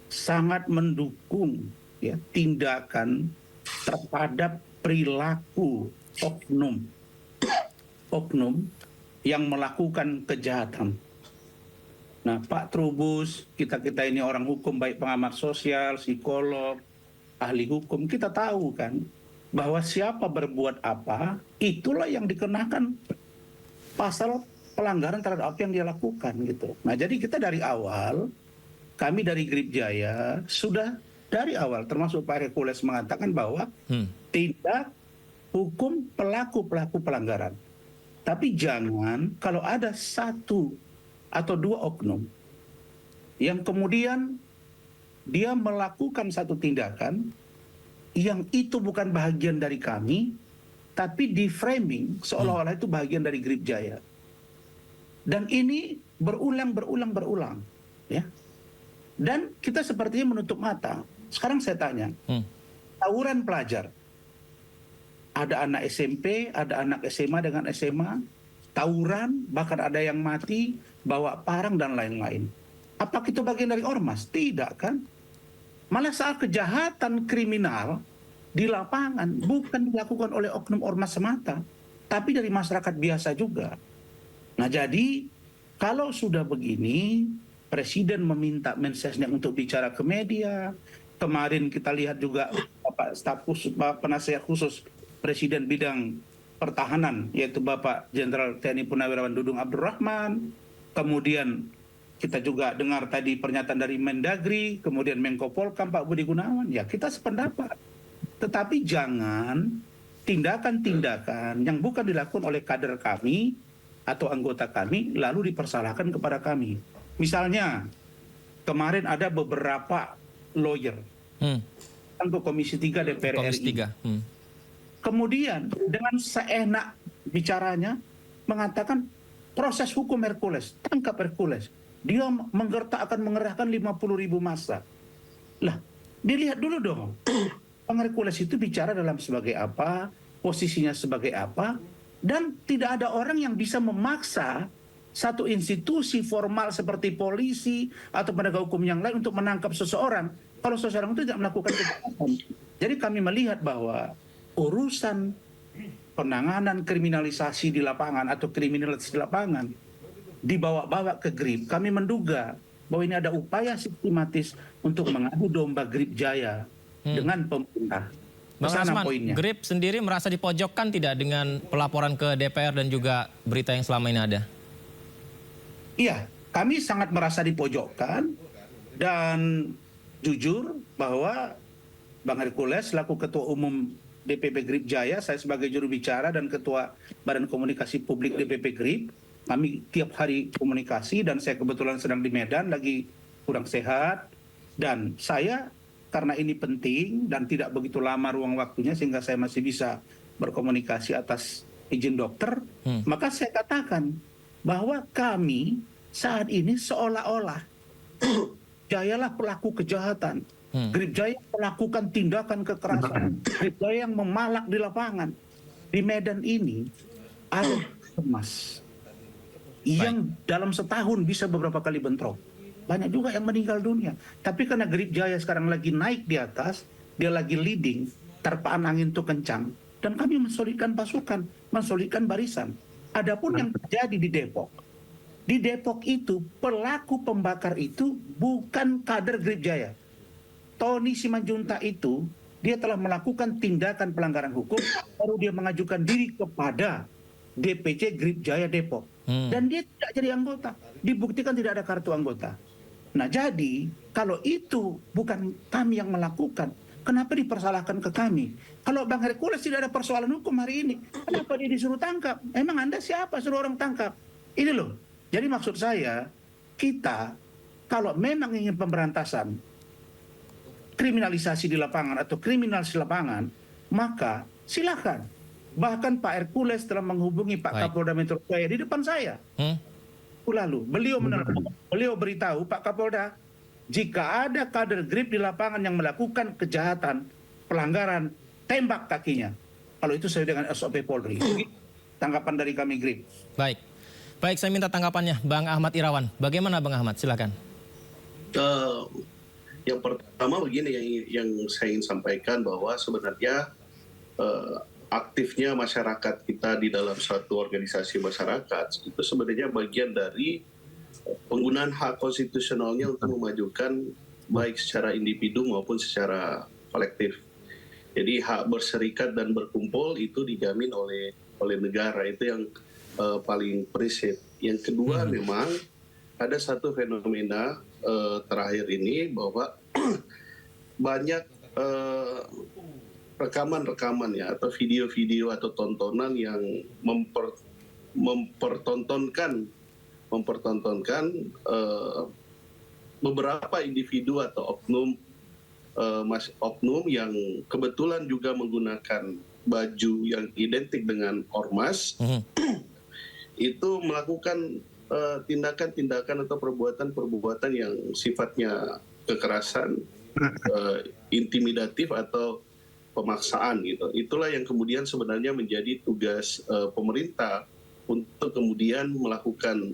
sangat mendukung ya tindakan terhadap perilaku oknum yang melakukan kejahatan. Nah, Pak Trubus, kita ini orang hukum, baik pengamat sosial, psikolog, ahli hukum, kita tahu kan bahwa siapa berbuat apa, itulah yang dikenakan pasal pelanggaran terhadap apa yang dia lakukan gitu. Nah, jadi kita dari awal, kami dari Grip Jaya sudah dari awal, termasuk Pak Hercules mengatakan bahwa tidak hukum pelaku-pelaku pelanggaran. Tapi jangan kalau ada satu atau dua oknum yang kemudian dia melakukan satu tindakan yang itu bukan bagian dari kami, tapi di framing seolah-olah itu bagian dari Grip Jaya. Dan ini berulang, ya. Dan kita sepertinya menutup mata. Sekarang saya tanya, tawuran pelajar, ada anak SMP, ada anak SMA dengan SMA, tawuran, bahkan ada yang mati, bawa parang dan lain-lain. Apakah itu bagian dari ormas? Tidak kan? Malah saat kejahatan kriminal di lapangan bukan dilakukan oleh oknum ormas semata, tapi dari masyarakat biasa juga. Nah, jadi kalau sudah begini, Presiden meminta Mensesnek untuk bicara ke media. Kemarin kita lihat juga Bapak staf khusus, penasihat khusus Presiden bidang pertahanan, yaitu Bapak Jenderal TNI Purnawirawan Dudung Abdurrahman. Kemudian kita juga dengar tadi pernyataan dari Mendagri, kemudian Menko Polkam Pak Budi Gunawan. Ya, kita sependapat. Tetapi jangan tindakan-tindakan yang bukan dilakukan oleh kader kami atau anggota kami lalu dipersalahkan kepada kami. Misalnya kemarin ada beberapa lawyer ke Komisi 3 DPR RI. Kemudian dengan seenak bicaranya mengatakan proses hukum Hercules, tangkap Hercules. Dia akan mengerahkan 50.000 massa. Lah, dilihat dulu dong. Bang Hercules itu bicara dalam sebagai apa, posisinya sebagai apa, dan tidak ada orang yang bisa memaksa satu institusi formal seperti polisi atau penegak hukum yang lain untuk menangkap seseorang kalau seseorang itu tidak melakukan kejahatan. Jadi kami melihat bahwa urusan penanganan kriminalisasi di lapangan atau kriminalitas di lapangan dibawa-bawa ke GRIP. Kami menduga bahwa ini ada upaya sistematis untuk mengadu domba GRIP Jaya dengan pemerintah. Bang Rasman, GRIP sendiri merasa dipojokkan tidak dengan pelaporan ke DPR dan juga berita yang selama ini ada? Iya, kami sangat merasa dipojokkan dan jujur bahwa Bang Hercules selaku Ketua Umum DPP GRIP Jaya, saya sebagai juru bicara dan Ketua Badan Komunikasi Publik DPP GRIP, kami tiap hari komunikasi dan saya kebetulan sedang di Medan lagi kurang sehat dan saya karena ini penting dan tidak begitu lama ruang waktunya sehingga saya masih bisa berkomunikasi atas izin dokter, maka saya katakan bahwa kami saat ini seolah-olah Jayalah pelaku kejahatan. GRIP Jaya melakukan tindakan kekerasan. GRIP Jaya yang memalak di lapangan. Di Medan ini ada emas yang dalam setahun bisa beberapa kali bentrok. Banyak juga yang meninggal dunia. Tapi karena GRIP Jaya sekarang lagi naik di atas, dia lagi leading, terpaan angin itu kencang. Dan kami mensolidkan pasukan, mensolidkan barisan. Adapun yang terjadi di Depok itu pelaku pembakar itu bukan kader GRIP Jaya. Tony Simanjuntak itu dia telah melakukan tindakan pelanggaran hukum, baru dia mengajukan diri kepada DPC GRIP Jaya Depok. Dan dia tidak jadi anggota, dibuktikan tidak ada kartu anggota. Nah jadi kalau itu bukan kami yang melakukan, kenapa dipersalahkan ke kami? Kalau Bang Hercules tidak ada persoalan hukum hari ini, kenapa dia disuruh tangkap? Emang Anda siapa suruh orang tangkap? Ini loh, jadi maksud saya, kita kalau memang ingin pemberantasan kriminalisasi di lapangan atau kriminalisasi lapangan, maka silakan. Bahkan Pak Hercules telah menghubungi Pak Kapolda Metro Jaya di depan saya. Lalu beliau beritahu Pak Kapolda, jika ada kader GRIP di lapangan yang melakukan kejahatan, pelanggaran, tembak kakinya. Kalau itu sesuai dengan SOP Polri. Tanggapan dari kami GRIP. Baik, saya minta tanggapannya Bang Ahmad Irawan. Bagaimana Bang Ahmad? Silakan. Yang pertama begini yang saya ingin sampaikan bahwa sebenarnya aktifnya masyarakat kita di dalam suatu organisasi masyarakat itu sebenarnya bagian dari penggunaan hak konstitusionalnya untuk memajukan baik secara individu maupun secara kolektif. Jadi hak berserikat dan berkumpul itu dijamin oleh negara, itu yang paling prinsip. Yang kedua memang ada satu fenomena terakhir ini bahwa banyak rekaman-rekaman ya atau video-video atau tontonan yang mempertontonkan beberapa individu atau oknum yang kebetulan juga menggunakan baju yang identik dengan ormas itu melakukan tindakan-tindakan atau perbuatan-perbuatan yang sifatnya kekerasan, intimidatif atau pemaksaan gitu. Itulah yang kemudian sebenarnya menjadi tugas pemerintah untuk kemudian melakukan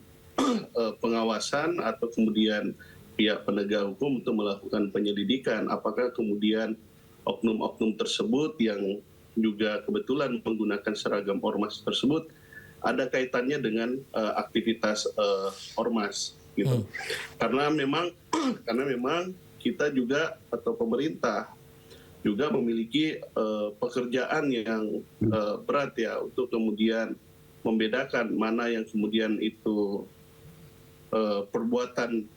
pengawasan atau kemudian pihak penegak hukum untuk melakukan penyelidikan. Apakah kemudian oknum-oknum tersebut yang juga kebetulan menggunakan seragam ormas tersebut ada kaitannya dengan aktivitas ormas gitu. Karena memang kita juga atau pemerintah juga memiliki pekerjaan yang berat ya untuk kemudian membedakan mana yang kemudian itu perbuatan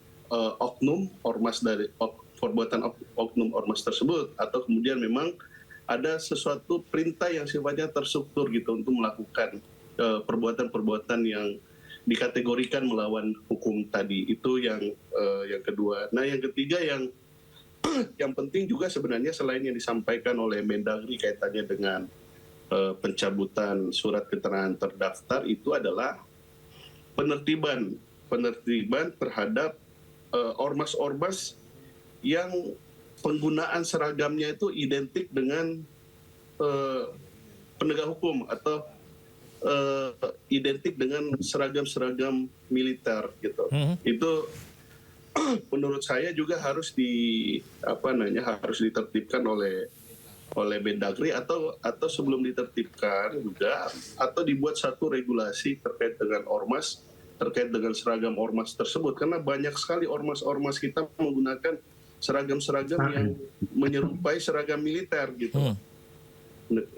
oknum ormas dari perbuatan oknum ormas tersebut atau kemudian memang ada sesuatu perintah yang sifatnya terstruktur gitu untuk melakukan perbuatan-perbuatan yang dikategorikan melawan hukum tadi. Itu yang kedua. Nah, yang ketiga yang penting juga sebenarnya selain yang disampaikan oleh Mendagri kaitannya dengan pencabutan surat keterangan terdaftar, itu adalah penertiban terhadap ormas-ormas yang penggunaan seragamnya itu identik dengan penegak hukum atau identik dengan seragam-seragam militer gitu. Itu menurut saya juga harus harus ditertibkan oleh Mendagri atau sebelum ditertibkan juga, atau dibuat satu regulasi terkait dengan ormas, terkait dengan seragam ormas tersebut, karena banyak sekali ormas-ormas kita menggunakan seragam-seragam yang menyerupai seragam militer gitu.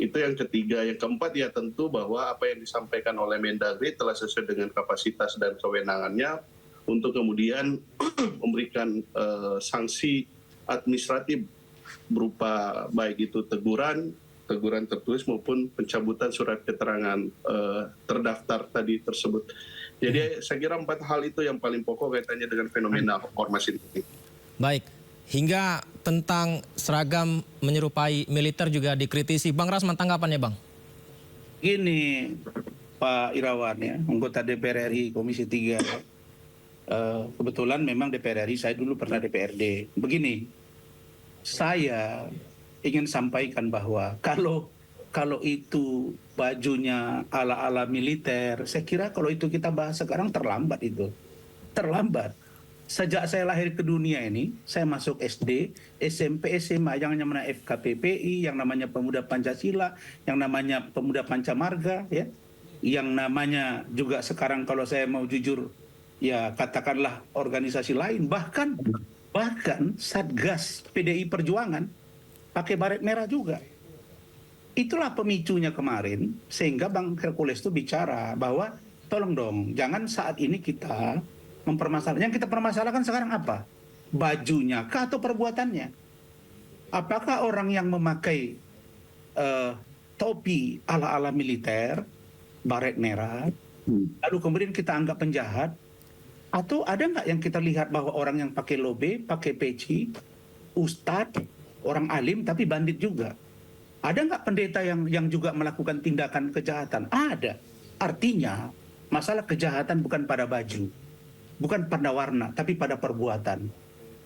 Itu yang ketiga. Yang keempat ya tentu bahwa apa yang disampaikan oleh Mendagri telah sesuai dengan kapasitas dan kewenangannya untuk kemudian memberikan sanksi administratif berupa baik itu teguran tertulis maupun pencabutan surat keterangan terdaftar tadi tersebut. Jadi saya kira 4 hal itu yang paling pokok kaitannya dengan fenomena ormas ini. Baik. Hingga tentang seragam menyerupai militer juga dikritisi. Bang Rasman, tanggapannya Bang? Gini Pak Irawan ya, anggota DPR RI Komisi 3. Kebetulan memang DPR RI, saya dulu pernah DPRD. Begini, saya ingin sampaikan bahwa kalau itu bajunya ala-ala militer, saya kira kalau itu kita bahas sekarang terlambat itu. Terlambat. Sejak saya lahir ke dunia ini, saya masuk SD, SMP, SMA, yang namanya FKPPI, yang namanya Pemuda Pancasila, yang namanya Pemuda Pancamarga, ya, yang namanya juga sekarang kalau saya mau jujur, ya katakanlah organisasi lain, bahkan Satgas PDI Perjuangan pakai baret merah juga. Itulah pemicunya kemarin, sehingga Bang Hercules itu bicara bahwa tolong dong, jangan saat ini kita mempermasalahkan. Yang kita permasalahkan sekarang apa? Bajunya kah atau perbuatannya? Apakah orang yang memakai topi ala-ala militer, baret merah, lalu kemudian kita anggap penjahat? Atau ada nggak yang kita lihat bahwa orang yang pakai lobe, pakai peci, ustadz, orang alim tapi bandit juga? Ada nggak pendeta yang juga melakukan tindakan kejahatan? Ada. Artinya masalah kejahatan bukan pada baju, bukan pada warna, tapi pada perbuatan.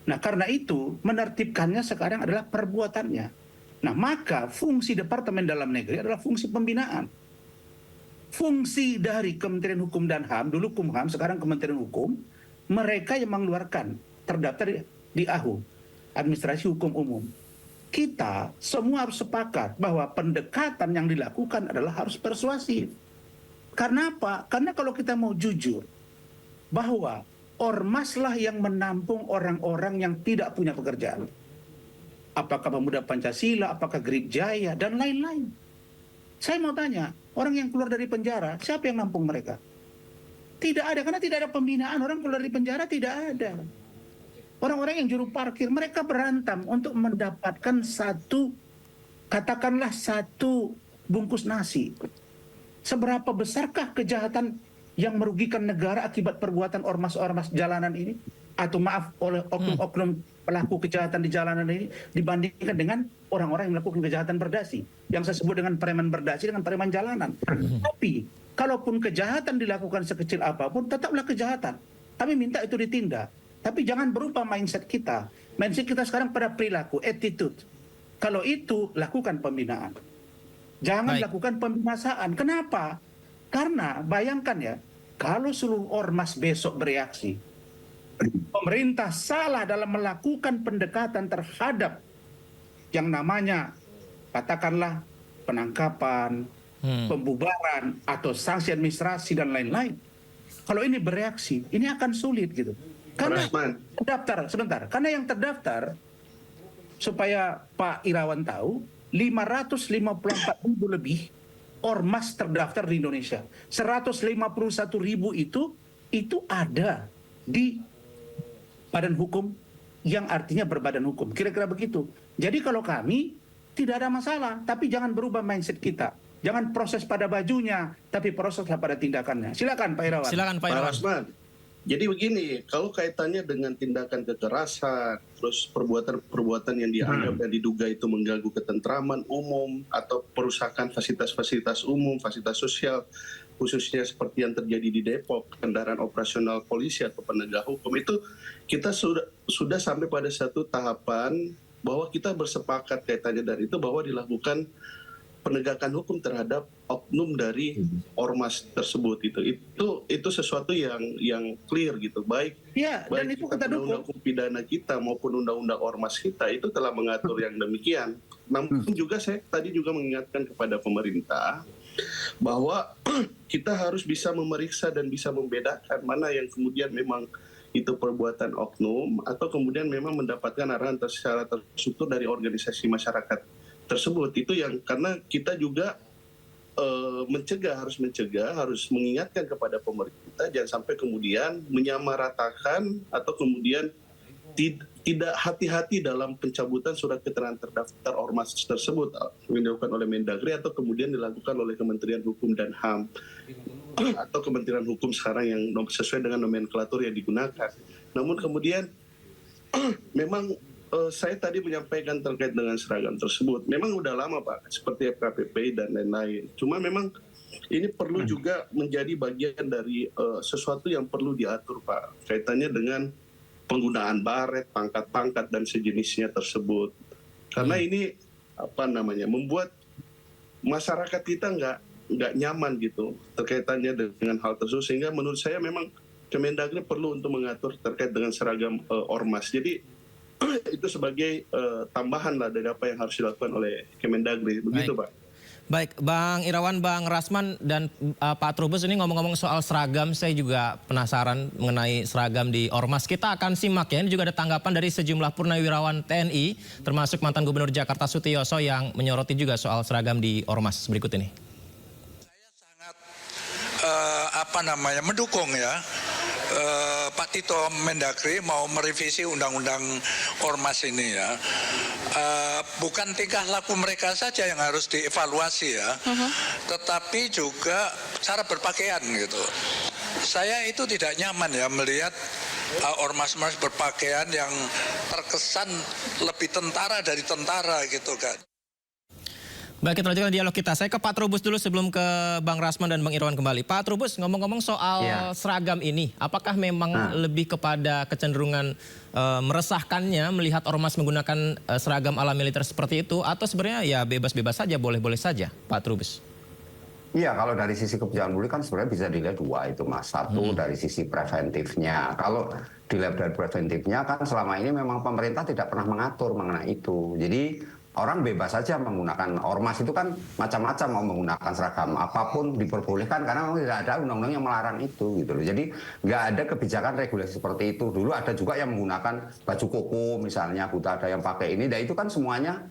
Nah, karena itu menertibkannya sekarang adalah perbuatannya. Nah, maka fungsi Departemen Dalam Negeri adalah fungsi pembinaan. Fungsi dari Kementerian Hukum dan HAM, dulu Kumham, sekarang Kementerian Hukum, mereka yang mengeluarkan terdaftar di AHU, Administrasi Hukum Umum. Kita semua harus sepakat bahwa pendekatan yang dilakukan adalah harus persuasif. Karena apa? Karena kalau kita mau jujur, bahwa ormaslah yang menampung orang-orang yang tidak punya pekerjaan. Apakah Pemuda Pancasila, apakah Grip Jaya, dan lain-lain. Saya mau tanya, orang yang keluar dari penjara, siapa yang nampung mereka? Tidak ada, karena tidak ada pembinaan. Orang keluar dari penjara tidak ada. Orang-orang yang juru parkir, mereka berantem untuk mendapatkan katakanlah satu bungkus nasi. Seberapa besarkah kejahatan yang merugikan negara akibat perbuatan ormas-ormas jalanan ini? Atau maaf, oleh oknum-oknum pelaku kejahatan di jalanan ini dibandingkan dengan orang-orang yang melakukan kejahatan berdasi. Yang saya sebut dengan preman berdasi dengan preman jalanan. Tapi, kalaupun kejahatan dilakukan sekecil apapun, tetaplah kejahatan. Kami minta itu ditindak. Tapi jangan berubah mindset kita. Mindset kita sekarang pada perilaku, attitude. Kalau itu, lakukan pembinaan. Jangan lakukan pembinasaan. Kenapa? Karena bayangkan ya, kalau seluruh ormas besok bereaksi, pemerintah salah dalam melakukan pendekatan terhadap yang namanya, katakanlah penangkapan, pembubaran, atau sanksi administrasi dan lain-lain. Kalau ini bereaksi, ini akan sulit gitu. Karena terdaftar, sebentar, karena yang terdaftar, supaya Pak Irawan tahu, 554.000 lebih ormas terdaftar di Indonesia. 151.000 itu ada di badan hukum yang artinya berbadan hukum. Kira-kira begitu. Jadi kalau kami tidak ada masalah, tapi jangan berubah mindset kita. Jangan proses pada bajunya, tapi proseslah pada tindakannya. Silakan Pak Irawan. Silakan Pak Irawan. Rasman, jadi begini, kalau kaitannya dengan tindakan kekerasan, terus perbuatan-perbuatan yang dianggap dan diduga itu mengganggu ketentraman umum atau perusakan fasilitas-fasilitas umum, fasilitas sosial, khususnya seperti yang terjadi di Depok, kendaraan operasional polisi atau penegak hukum, itu kita sudah sampai pada satu tahapan bahwa kita bersepakat kaitannya dari itu bahwa dilakukan penegakan hukum terhadap oknum dari ormas tersebut. Itu sesuatu yang clear gitu, baik dan itu kita undang-undang hukum pidana kita maupun undang-undang ormas kita itu telah mengatur yang demikian. Namun juga saya tadi juga mengingatkan kepada pemerintah bahwa kita harus bisa memeriksa dan bisa membedakan mana yang kemudian memang itu perbuatan oknum atau kemudian memang mendapatkan arahan secara terstruktur dari organisasi masyarakat tersebut. Itu yang karena kita juga harus mencegah, harus mengingatkan kepada pemerintah jangan sampai kemudian menyamaratakan atau kemudian tidak hati-hati dalam pencabutan surat keterangan terdaftar ormas tersebut yang dilakukan oleh Mendagri atau kemudian dilakukan oleh Kementerian Hukum dan HAM atau Kementerian Hukum sekarang yang sesuai dengan nomenklatur yang digunakan. Namun kemudian memang saya tadi menyampaikan terkait dengan seragam tersebut. Memang udah lama Pak, seperti FKPPI dan lain-lain. Cuma memang ini perlu juga menjadi bagian dari sesuatu yang perlu diatur Pak, kaitannya dengan penggunaan baret, pangkat-pangkat dan sejenisnya tersebut. Karena ini membuat masyarakat kita nggak nyaman gitu terkaitannya dengan hal tersebut, sehingga menurut saya memang Kemendagri perlu untuk mengatur terkait dengan seragam ormas. Jadi itu sebagai tambahan lah dari apa yang harus dilakukan oleh Kemendagri. Begitu Pak. Baik, Bang Irawan, Bang Rasman, dan Pak Trubus, ini ngomong-ngomong soal seragam, saya juga penasaran mengenai seragam di Ormas. Kita akan simak ya, ini juga ada tanggapan dari sejumlah purnawirawan TNI, termasuk mantan Gubernur Jakarta Sutiyoso yang menyoroti juga soal seragam di Ormas. Berikut ini. Mendukung ya. Pak Tito Mendagri mau merevisi undang-undang ormas ini ya. Bukan tingkah laku mereka saja yang harus dievaluasi ya, tetapi juga cara berpakaian gitu. Saya itu tidak nyaman ya melihat ormas-ormas berpakaian yang terkesan lebih tentara dari tentara gitu kan. Baik, kita lanjutkan dialog kita. Saya ke Pak Trubus dulu sebelum ke Bang Rasman dan Bang Irawan kembali. Pak Trubus, ngomong-ngomong soal seragam ini, apakah memang lebih kepada kecenderungan meresahkannya melihat ormas menggunakan seragam ala militer seperti itu, atau sebenarnya ya bebas-bebas saja, boleh-boleh saja, Pak Trubus? Iya, kalau dari sisi kebijakan publik kan sebenarnya bisa dilihat dua itu Mas. Satu dari sisi preventifnya. Kalau dilihat dari preventifnya kan selama ini memang pemerintah tidak pernah mengatur mengenai itu. Jadi orang bebas saja menggunakan ormas itu kan macam-macam, mau menggunakan seragam apapun diperbolehkan karena memang tidak ada undang-undang yang melarang itu gitu loh. Jadi nggak ada kebijakan regulasi seperti itu. Dulu ada juga yang menggunakan baju koko misalnya, ada yang pakai ini, dan itu kan semuanya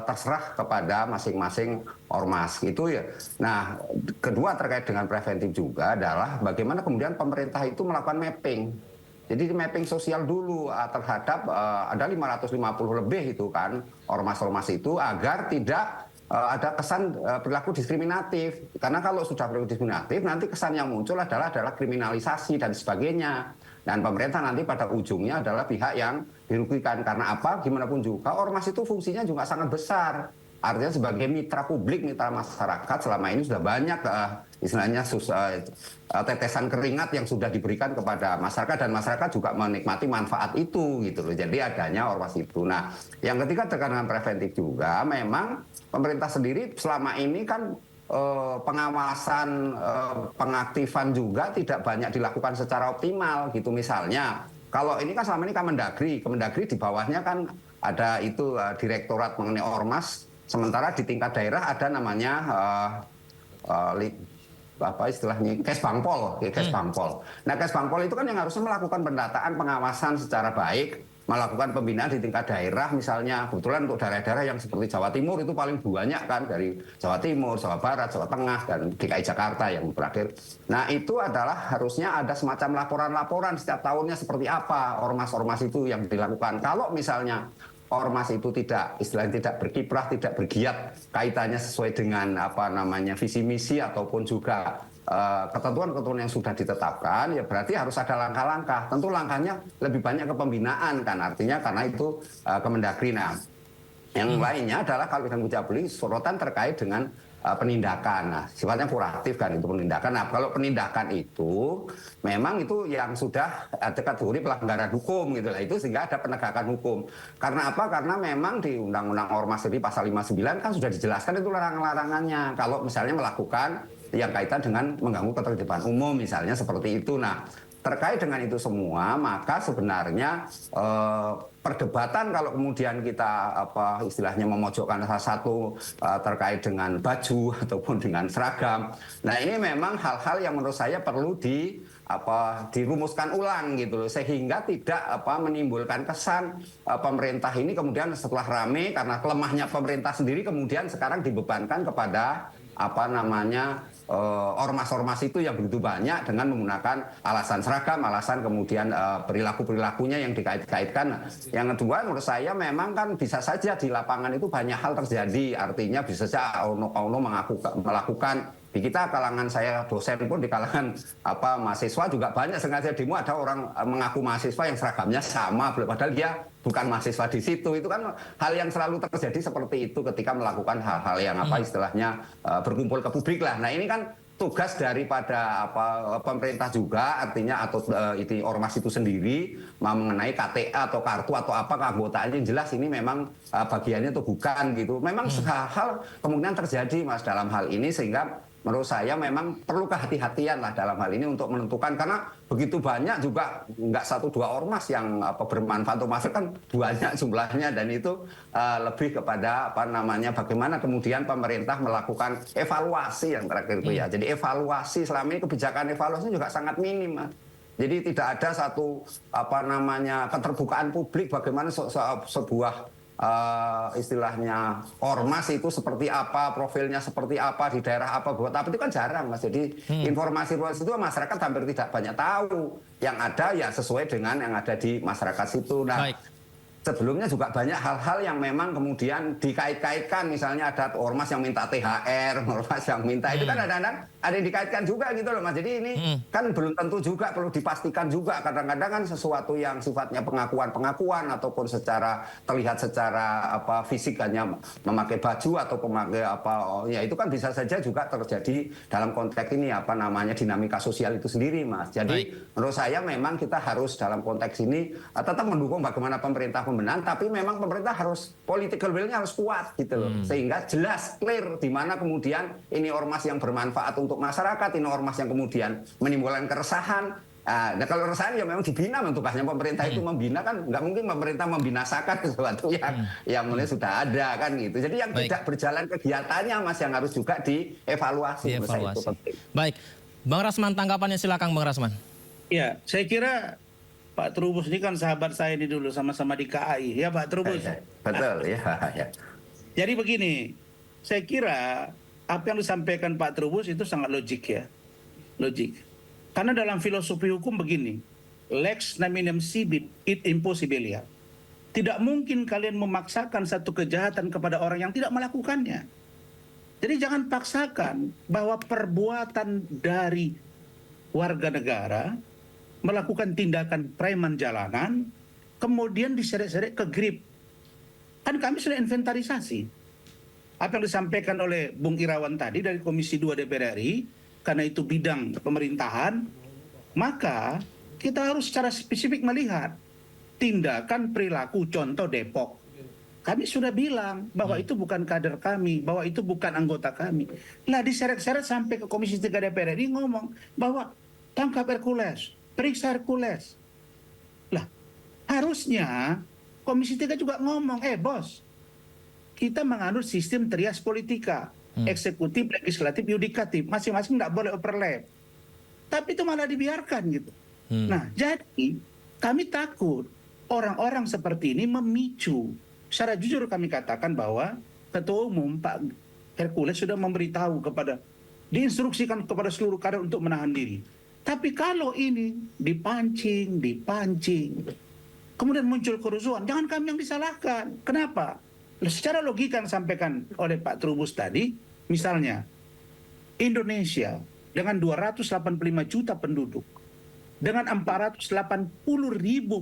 terserah kepada masing-masing ormas gitu ya. Nah, kedua terkait dengan preventif juga adalah bagaimana kemudian pemerintah itu melakukan mapping. Jadi mapping sosial dulu terhadap ada 550 lebih itu kan ormas-ormas itu agar tidak ada kesan perilaku diskriminatif. Karena kalau sudah perilaku diskriminatif nanti kesan yang muncul adalah kriminalisasi dan sebagainya. Dan pemerintah nanti pada ujungnya adalah pihak yang dirugikan. Karena apa? Gimana pun juga ormas itu fungsinya juga sangat besar. Artinya sebagai mitra publik, mitra masyarakat selama ini sudah banyak istilahnya tetesan keringat yang sudah diberikan kepada masyarakat, dan masyarakat juga menikmati manfaat itu gitu loh. Jadi adanya ormas itu. Nah, yang ketiga terkait dengan preventif juga, memang pemerintah sendiri selama ini kan pengawasan pengaktifan juga tidak banyak dilakukan secara optimal gitu. Misalnya kalau ini kan selama ini Kemendagri di bawahnya kan ada itu direktorat mengenai ormas. Sementara di tingkat daerah ada namanya Kesbangpol. Nah, Kesbangpol itu kan yang harusnya melakukan pendataan, pengawasan secara baik, melakukan pembinaan di tingkat daerah misalnya. Kebetulan untuk daerah-daerah yang seperti Jawa Timur itu paling banyak kan, dari Jawa Timur, Jawa Barat, Jawa Tengah, dan DKI Jakarta yang terakhir. Nah, itu adalah harusnya ada semacam laporan-laporan setiap tahunnya seperti apa ormas-ormas itu yang dilakukan. Kalau misalnya ormas itu istilahnya tidak berkiprah, tidak bergiat kaitannya sesuai dengan visi misi ataupun juga ketentuan-ketentuan yang sudah ditetapkan, ya berarti harus ada langkah-langkah. Tentu langkahnya lebih banyak ke pembinaan kan, artinya karena itu Kemendagri. Nah, yang lainnya adalah kalau kita beli sorotan terkait dengan penindakan. Nah, sifatnya kuratif kan itu penindakan. Nah, kalau penindakan itu memang itu yang sudah ada kategori pelanggaran hukum gitu lah. Itu sehingga ada penegakan hukum. Karena apa? Karena memang di Undang-Undang Ormas di pasal 59 kan sudah dijelaskan itu larangan-larangannya. Kalau misalnya melakukan yang kaitan dengan mengganggu ketertiban umum misalnya seperti itu. Nah, terkait dengan itu semua, maka sebenarnya perdebatan kalau kemudian kita istilahnya memojokkan salah satu terkait dengan baju ataupun dengan seragam. Nah, ini memang hal-hal yang menurut saya perlu dirumuskan ulang gitu loh, sehingga tidak menimbulkan kesan pemerintah ini kemudian setelah rame karena lemahnya pemerintah sendiri kemudian sekarang dibebankan kepada ormas-ormas itu yang begitu banyak dengan menggunakan alasan seragam, alasan kemudian perilaku-perilakunya yang dikait-kaitkan. Yang kedua menurut saya memang kan bisa saja di lapangan itu banyak hal terjadi, artinya bisa saja ono melakukan. Di kita kalangan saya dosen pun di kalangan mahasiswa juga banyak sengaja demo ada orang mengaku mahasiswa yang seragamnya sama padahal dia bukan mahasiswa di situ. Itu kan hal yang selalu terjadi seperti itu ketika melakukan hal-hal yang istilahnya berkumpul ke publik lah. Nah, ini kan tugas daripada pemerintah juga artinya atau ormas itu sendiri mengenai KTA atau kartu atau keanggotaannya yang jelas ini memang bagiannya atau bukan gitu. Memang hal kemudian terjadi Mas dalam hal ini sehingga menurut saya memang perlu kehati-hatian lah dalam hal ini untuk menentukan karena begitu banyak juga nggak 1-2 ormas yang bermanfaat untuk masyarakat kan banyak jumlahnya dan itu lebih kepada bagaimana kemudian pemerintah melakukan evaluasi yang terakhir itu ya. Jadi evaluasi selama ini kebijakan evaluasi juga sangat minim Mas. Jadi tidak ada satu keterbukaan publik bagaimana sebuah istilahnya ormas itu seperti apa, profilnya seperti apa, di daerah apa, tapi itu kan jarang Mas. Jadi informasi itu masyarakat hampir tidak banyak tahu. Yang ada ya sesuai dengan yang ada di masyarakat situ. Nah, sebelumnya juga banyak hal-hal yang memang kemudian dikait-kaitkan, misalnya ada ormas yang minta THR, ormas yang minta itu kan ada yang dikaitkan juga gitu loh Mas. Jadi ini kan belum tentu juga, perlu dipastikan juga. Kadang-kadang kan sesuatu yang sifatnya pengakuan ataupun terlihat secara fisik hanya memakai baju atau memakai ya itu kan bisa saja juga terjadi dalam konteks ini dinamika sosial itu sendiri Mas. Jadi menurut saya memang kita harus dalam konteks ini tetap mendukung bagaimana pemerintah pembenahan, tapi memang pemerintah harus political will-nya harus kuat gitu loh. Sehingga jelas clear di mana kemudian ini ormas yang bermanfaat untuk masyarakat, ini ormas yang kemudian menimbulkan keresahan. Nah, kalau keresahan ya memang dibina, tugasnya pemerintah itu membina kan, nggak mungkin pemerintah membinasakan sesuatu yang mulai sudah ada kan gitu. Jadi yang tidak berjalan kegiatannya Mas yang harus juga dievaluasi. Itu penting. Baik, Bang Rasman tanggapannya silakan Bang Rasman. Ya, saya kira Pak Trubus ini kan sahabat saya ini dulu sama-sama di KAI ya Pak Trubus. Betul ya. Jadi begini, saya kira apa yang disampaikan Pak Trubus itu sangat logik ya. Logik. Karena dalam filosofi hukum begini, lex naminem sibit it impossibilia. Tidak mungkin kalian memaksakan satu kejahatan kepada orang yang tidak melakukannya. Jadi jangan paksakan bahwa perbuatan dari warga negara melakukan tindakan preman jalanan, kemudian diseret-seret ke grip. Kan kami sudah inventarisasi. Apa yang disampaikan oleh Bung Irawan tadi dari Komisi 2 DPR RI, karena itu bidang pemerintahan, maka kita harus secara spesifik melihat tindakan perilaku contoh Depok. Kami sudah bilang bahwa itu bukan kader kami, bahwa itu bukan anggota kami. Lah diseret-seret sampai ke Komisi 3 DPR RI ngomong bahwa tangkap Hercules, periksa Hercules. Lah, harusnya Komisi 3 juga ngomong, bos, kita menganut sistem trias politika, eksekutif, legislatif, yudikatif, masing-masing tidak boleh overlap. Tapi itu malah dibiarkan gitu. Nah, jadi kami takut orang-orang seperti ini memicu. Secara jujur kami katakan bahwa Ketua Umum Pak Hercules sudah memberitahu diinstruksikan kepada seluruh kader untuk menahan diri. Tapi kalau ini dipancing, kemudian muncul kerusuhan, jangan kami yang disalahkan. Kenapa? Secara logika yang disampaikan oleh Pak Trubus tadi, misalnya Indonesia dengan 285 juta penduduk, dengan 480.000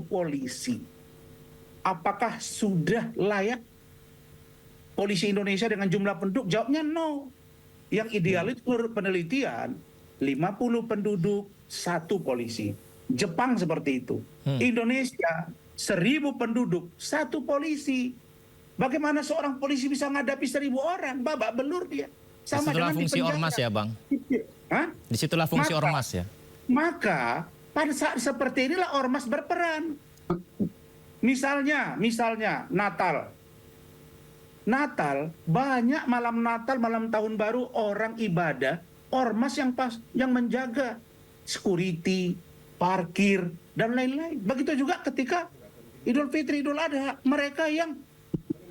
polisi, apakah sudah layak polisi Indonesia dengan jumlah penduduk? Jawabnya no. Yang ideal itu menurut penelitian 50 penduduk, 1 polisi. Jepang seperti itu. Indonesia 1000 penduduk, 1 polisi. Bagaimana seorang polisi bisa menghadapi 1000 orang? Babak belur dia. Sama Disitulah dengan fungsi ormas ya, Bang. Hah? Disitulah fungsi ormas ya. Maka pada saat seperti inilah ormas berperan. Misalnya Natal, banyak malam Natal, malam Tahun Baru orang ibadah, ormas yang menjaga security, parkir, dan lain-lain. Begitu juga ketika Idul Fitri, Idul Adha, mereka yang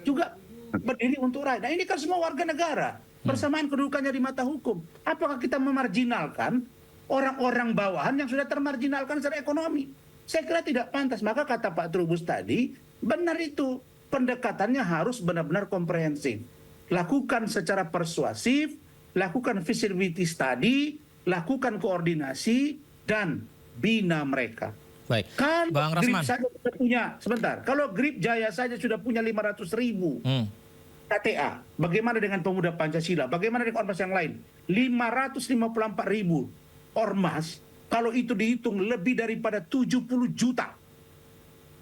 juga berdiri untuk rakyat. Nah, ini kan semua warga negara, bersamaan kedudukannya di mata hukum. Apakah kita memarginalkan orang-orang bawahan yang sudah termarginalkan secara ekonomi? Saya kira tidak pantas. Maka kata Pak Trubus tadi, benar itu. Pendekatannya harus benar-benar komprehensif. Lakukan secara persuasif, lakukan feasibility study, lakukan koordinasi, dan bina mereka. Baik, Kalau Bang Rasman. Kalau Grip Jaya saja sudah punya 500.000 KTA, bagaimana dengan Pemuda Pancasila? Bagaimana dengan ormas yang lain? 554.000 ormas, kalau itu dihitung lebih daripada 70 juta.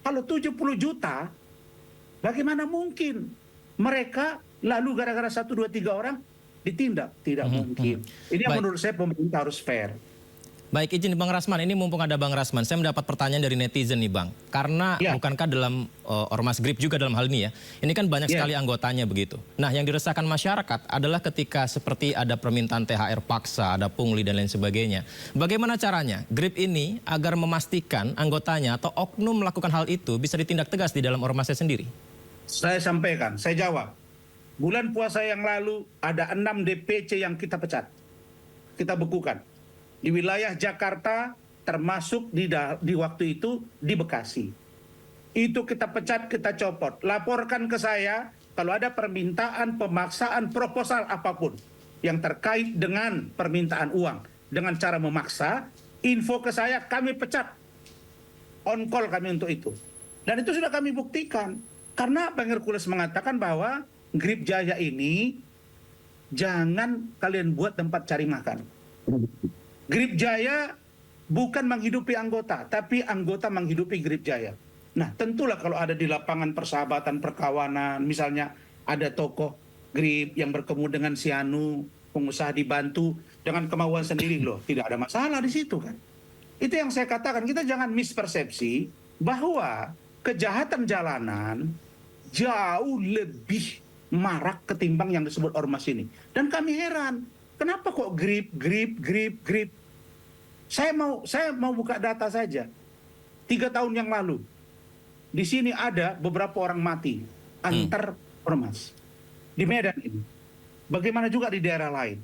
Kalau 70 juta, bagaimana mungkin mereka lalu gara-gara 1, 2, 3 orang ditindak? Tidak mungkin. Ini yang menurut saya pemerintah harus fair. Baik, izin Bang Rasman, ini mumpung ada Bang Rasman, saya mendapat pertanyaan dari netizen nih Bang. Karena bukankah dalam Ormas Grip juga dalam hal ini ya, ini kan banyak sekali anggotanya begitu. Nah, yang diresahkan masyarakat adalah ketika seperti ada permintaan THR paksa, ada pungli dan lain sebagainya. Bagaimana caranya Grip ini agar memastikan anggotanya atau oknum melakukan hal itu bisa ditindak tegas di dalam ormasnya sendiri? Saya sampaikan, saya jawab. Bulan puasa yang lalu ada 6 DPC yang kita pecat. Kita bekukan. Di wilayah Jakarta, termasuk di waktu itu di Bekasi. Itu kita pecat, kita copot. Laporkan ke saya kalau ada permintaan, pemaksaan, proposal apapun yang terkait dengan permintaan uang dengan cara memaksa, info ke saya, kami pecat. On call kami untuk itu. Dan itu sudah kami buktikan. Karena Bang Hercules mengatakan bahwa Grip Jaya ini jangan kalian buat tempat cari makan. Grip Jaya bukan menghidupi anggota, tapi anggota menghidupi Grip Jaya. Nah, tentulah kalau ada di lapangan persahabatan, perkawanan, misalnya ada tokoh Grip yang bertemu dengan si Anu, pengusaha dibantu dengan kemauan sendiri loh, tidak ada masalah di situ kan. Itu yang saya katakan, kita jangan mispersepsi bahwa kejahatan jalanan jauh lebih marak ketimbang yang disebut ormas ini. Dan kami heran, kenapa kok Grip. Saya mau buka data saja. 3 tahun yang lalu, di sini ada beberapa orang mati antar ormas di Medan ini. Bagaimana juga di daerah lain?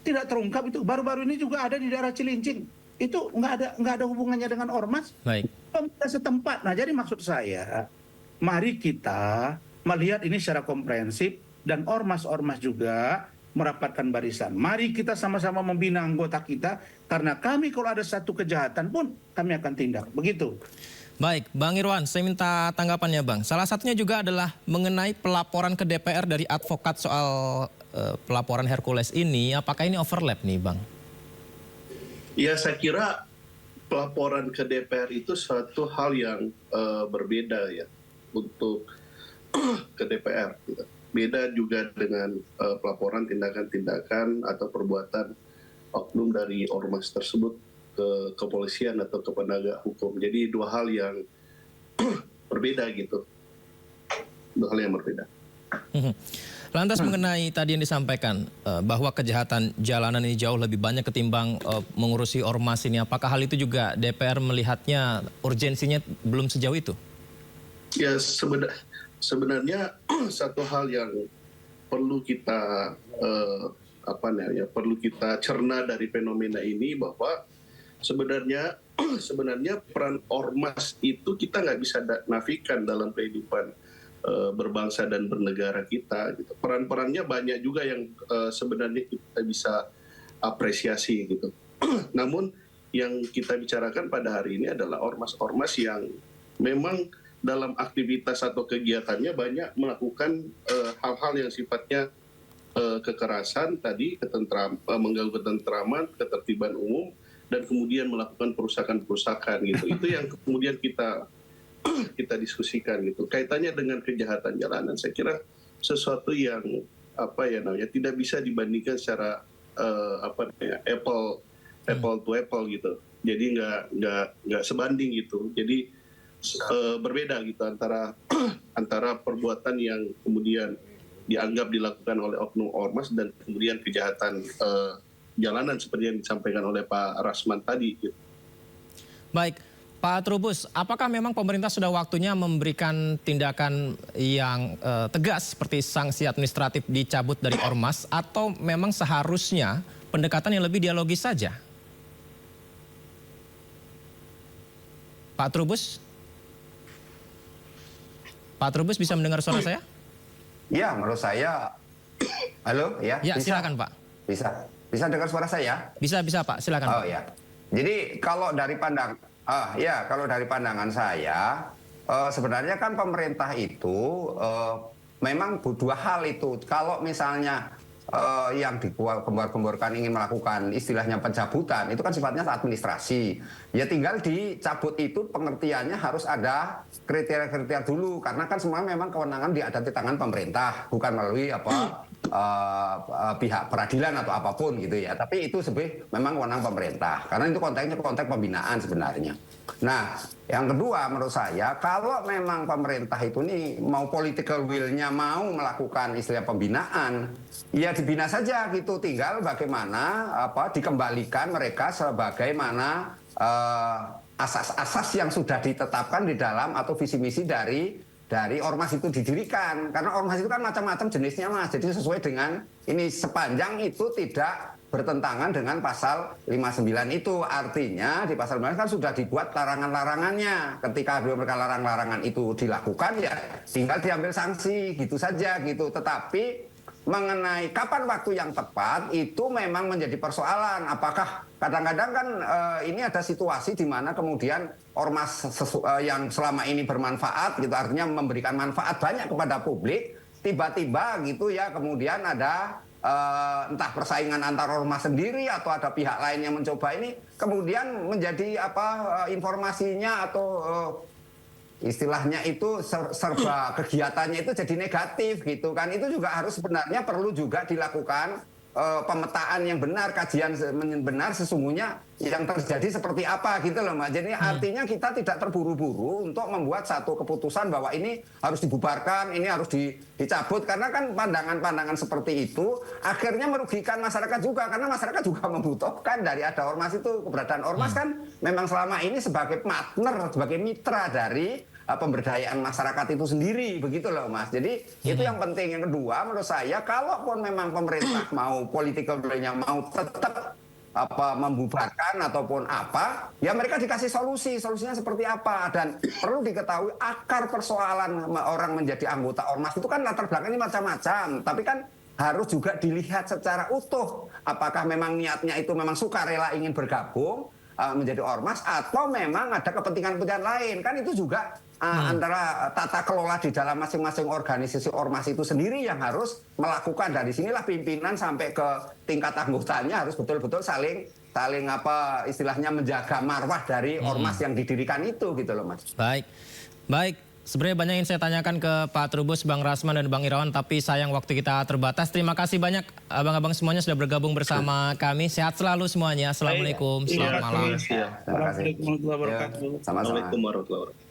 Tidak terungkap itu. Baru-baru ini juga ada di daerah Cilincing. Itu nggak ada hubungannya dengan ormas. Baik. Pemerintah setempat. Nah, jadi maksud saya, mari kita melihat ini secara komprehensif dan ormas-ormas juga merapatkan barisan. Mari kita sama-sama membina anggota kita, karena kami kalau ada satu kejahatan pun kami akan tindak. Begitu. Baik, Bang Irwan, saya minta tanggapannya Bang. Salah satunya juga adalah mengenai pelaporan ke DPR dari advokat soal pelaporan Hercules ini. Apakah ini overlap nih Bang? Ya, saya kira pelaporan ke DPR itu suatu hal yang berbeda ya untuk ke DPR. Gitu. Beda juga dengan pelaporan tindakan-tindakan atau perbuatan oknum dari ormas tersebut ke kepolisian atau ke penegak hukum. Jadi 2 hal yang berbeda gitu. 2 hal yang berbeda. Lantas mengenai tadi yang disampaikan bahwa kejahatan jalanan ini jauh lebih banyak ketimbang mengurusi ormas ini. Apakah hal itu juga DPR melihatnya urgensinya belum sejauh itu? Ya, sebenarnya satu hal yang perlu kita perlu kita cerna dari fenomena ini, bahwa sebenarnya sebenarnya peran ormas itu kita nggak bisa nafikan dalam kehidupan berbangsa dan bernegara kita. Gitu. Peran-perannya banyak juga yang sebenarnya kita bisa apresiasi gitu. Namun yang kita bicarakan pada hari ini adalah ormas-ormas yang memang dalam aktivitas atau kegiatannya banyak melakukan hal-hal yang sifatnya kekerasan tadi, mengganggu ketentraman, ketertiban umum, dan kemudian melakukan perusakan-perusakan gitu. Itu yang kemudian kita diskusikan gitu. Kaitannya dengan kejahatan jalanan, saya kira sesuatu yang tidak bisa dibandingkan secara apple to apple gitu. Jadi nggak sebanding gitu. Jadi berbeda gitu antara perbuatan yang kemudian dianggap dilakukan oleh oknum ormas dan kemudian kejahatan jalanan seperti yang disampaikan oleh Pak Rasman tadi. Gitu. Baik, Pak Trubus, apakah memang pemerintah sudah waktunya memberikan tindakan yang tegas seperti sanksi administratif dicabut dari ormas atau memang seharusnya pendekatan yang lebih dialogis saja? Pak Trubus? Pak Trubus bisa mendengar suara saya? Ya, menurut saya. Halo, ya? Ya, bisa. silakan Pak. Bisa dengar suara saya? Bisa Pak, silakan. Oh ya. Jadi kalau dari pandangan saya, sebenarnya kan pemerintah itu memang dua hal itu. Kalau misalnya yang digembor-gemborkan ingin melakukan istilahnya pencabutan, itu kan sifatnya administrasi. Ya tinggal dicabut itu pengertiannya harus ada kriteria-kriteria dulu, karena kan semua memang kewenangan ada di tangan pemerintah, bukan melalui pihak peradilan atau apapun gitu ya. Tapi itu memang wewenang pemerintah, karena itu konteksnya konteks pembinaan sebenarnya. Nah, yang kedua menurut saya, kalau memang pemerintah itu nih mau political will-nya mau melakukan istilah pembinaan, ya dibina saja gitu. Tinggal bagaimana dikembalikan mereka sebagaimana asas-asas yang sudah ditetapkan di dalam atau visi misi dari ormas itu didirikan. Karena ormas itu kan macam-macam jenisnya Mas. Jadi sesuai dengan ini, sepanjang itu tidak bertentangan dengan pasal 59 itu. Artinya di pasal 59 kan sudah dibuat larangan-larangannya. Ketika mereka larang-larangan itu dilakukan, ya tinggal diambil sanksi gitu saja gitu. Tetapi mengenai kapan waktu yang tepat itu memang menjadi persoalan. Apakah kadang-kadang kan ini ada situasi di mana kemudian ormas yang selama ini bermanfaat gitu, artinya memberikan manfaat banyak kepada publik, tiba-tiba gitu ya kemudian ada entah persaingan antar ormas sendiri atau ada pihak lain yang mencoba ini, kemudian menjadi informasinya atau istilahnya itu serba kegiatannya itu jadi negatif gitu kan. Itu juga harus sebenarnya perlu juga dilakukan pemetaan yang benar, kajian benar sesungguhnya yang terjadi seperti apa gitu loh Mbak. Jadi artinya kita tidak terburu-buru untuk membuat satu keputusan bahwa ini harus dibubarkan, ini harus dicabut, karena kan pandangan-pandangan seperti itu akhirnya merugikan masyarakat juga, karena masyarakat juga membutuhkan dari ada ormas itu. Keberadaan ormas kan memang selama ini sebagai partner, sebagai mitra dari pemberdayaan masyarakat itu sendiri, begitu loh Mas. Jadi itu yang penting. Yang kedua menurut saya, kalaupun memang pemerintah mau political will-nya mau tetap membubarkan ataupun apa, ya mereka dikasih solusinya seperti apa. Dan perlu diketahui akar persoalan orang menjadi anggota ormas itu kan latar belakangnya macam-macam, tapi kan harus juga dilihat secara utuh. Apakah memang niatnya itu memang sukarela ingin bergabung menjadi ormas, atau memang ada kepentingan-kepentingan lain. Kan itu juga antara tata kelola di dalam masing-masing organisasi ormas itu sendiri yang harus melakukan. Dari sinilah pimpinan sampai ke tingkat anggotanya harus betul-betul saling istilahnya menjaga marwah dari ormas yang didirikan itu gitu loh Mas. Baik. Sebenarnya banyak yang saya tanyakan ke Pak Trubus, Bang Rasman, dan Bang Irawan, tapi sayang waktu kita terbatas. Terima kasih banyak abang-abang semuanya sudah bergabung bersama kami. Sehat selalu semuanya. Assalamualaikum. Selamat malam. Assalamualaikum warahmatullahi wabarakatuh. Sama-sama.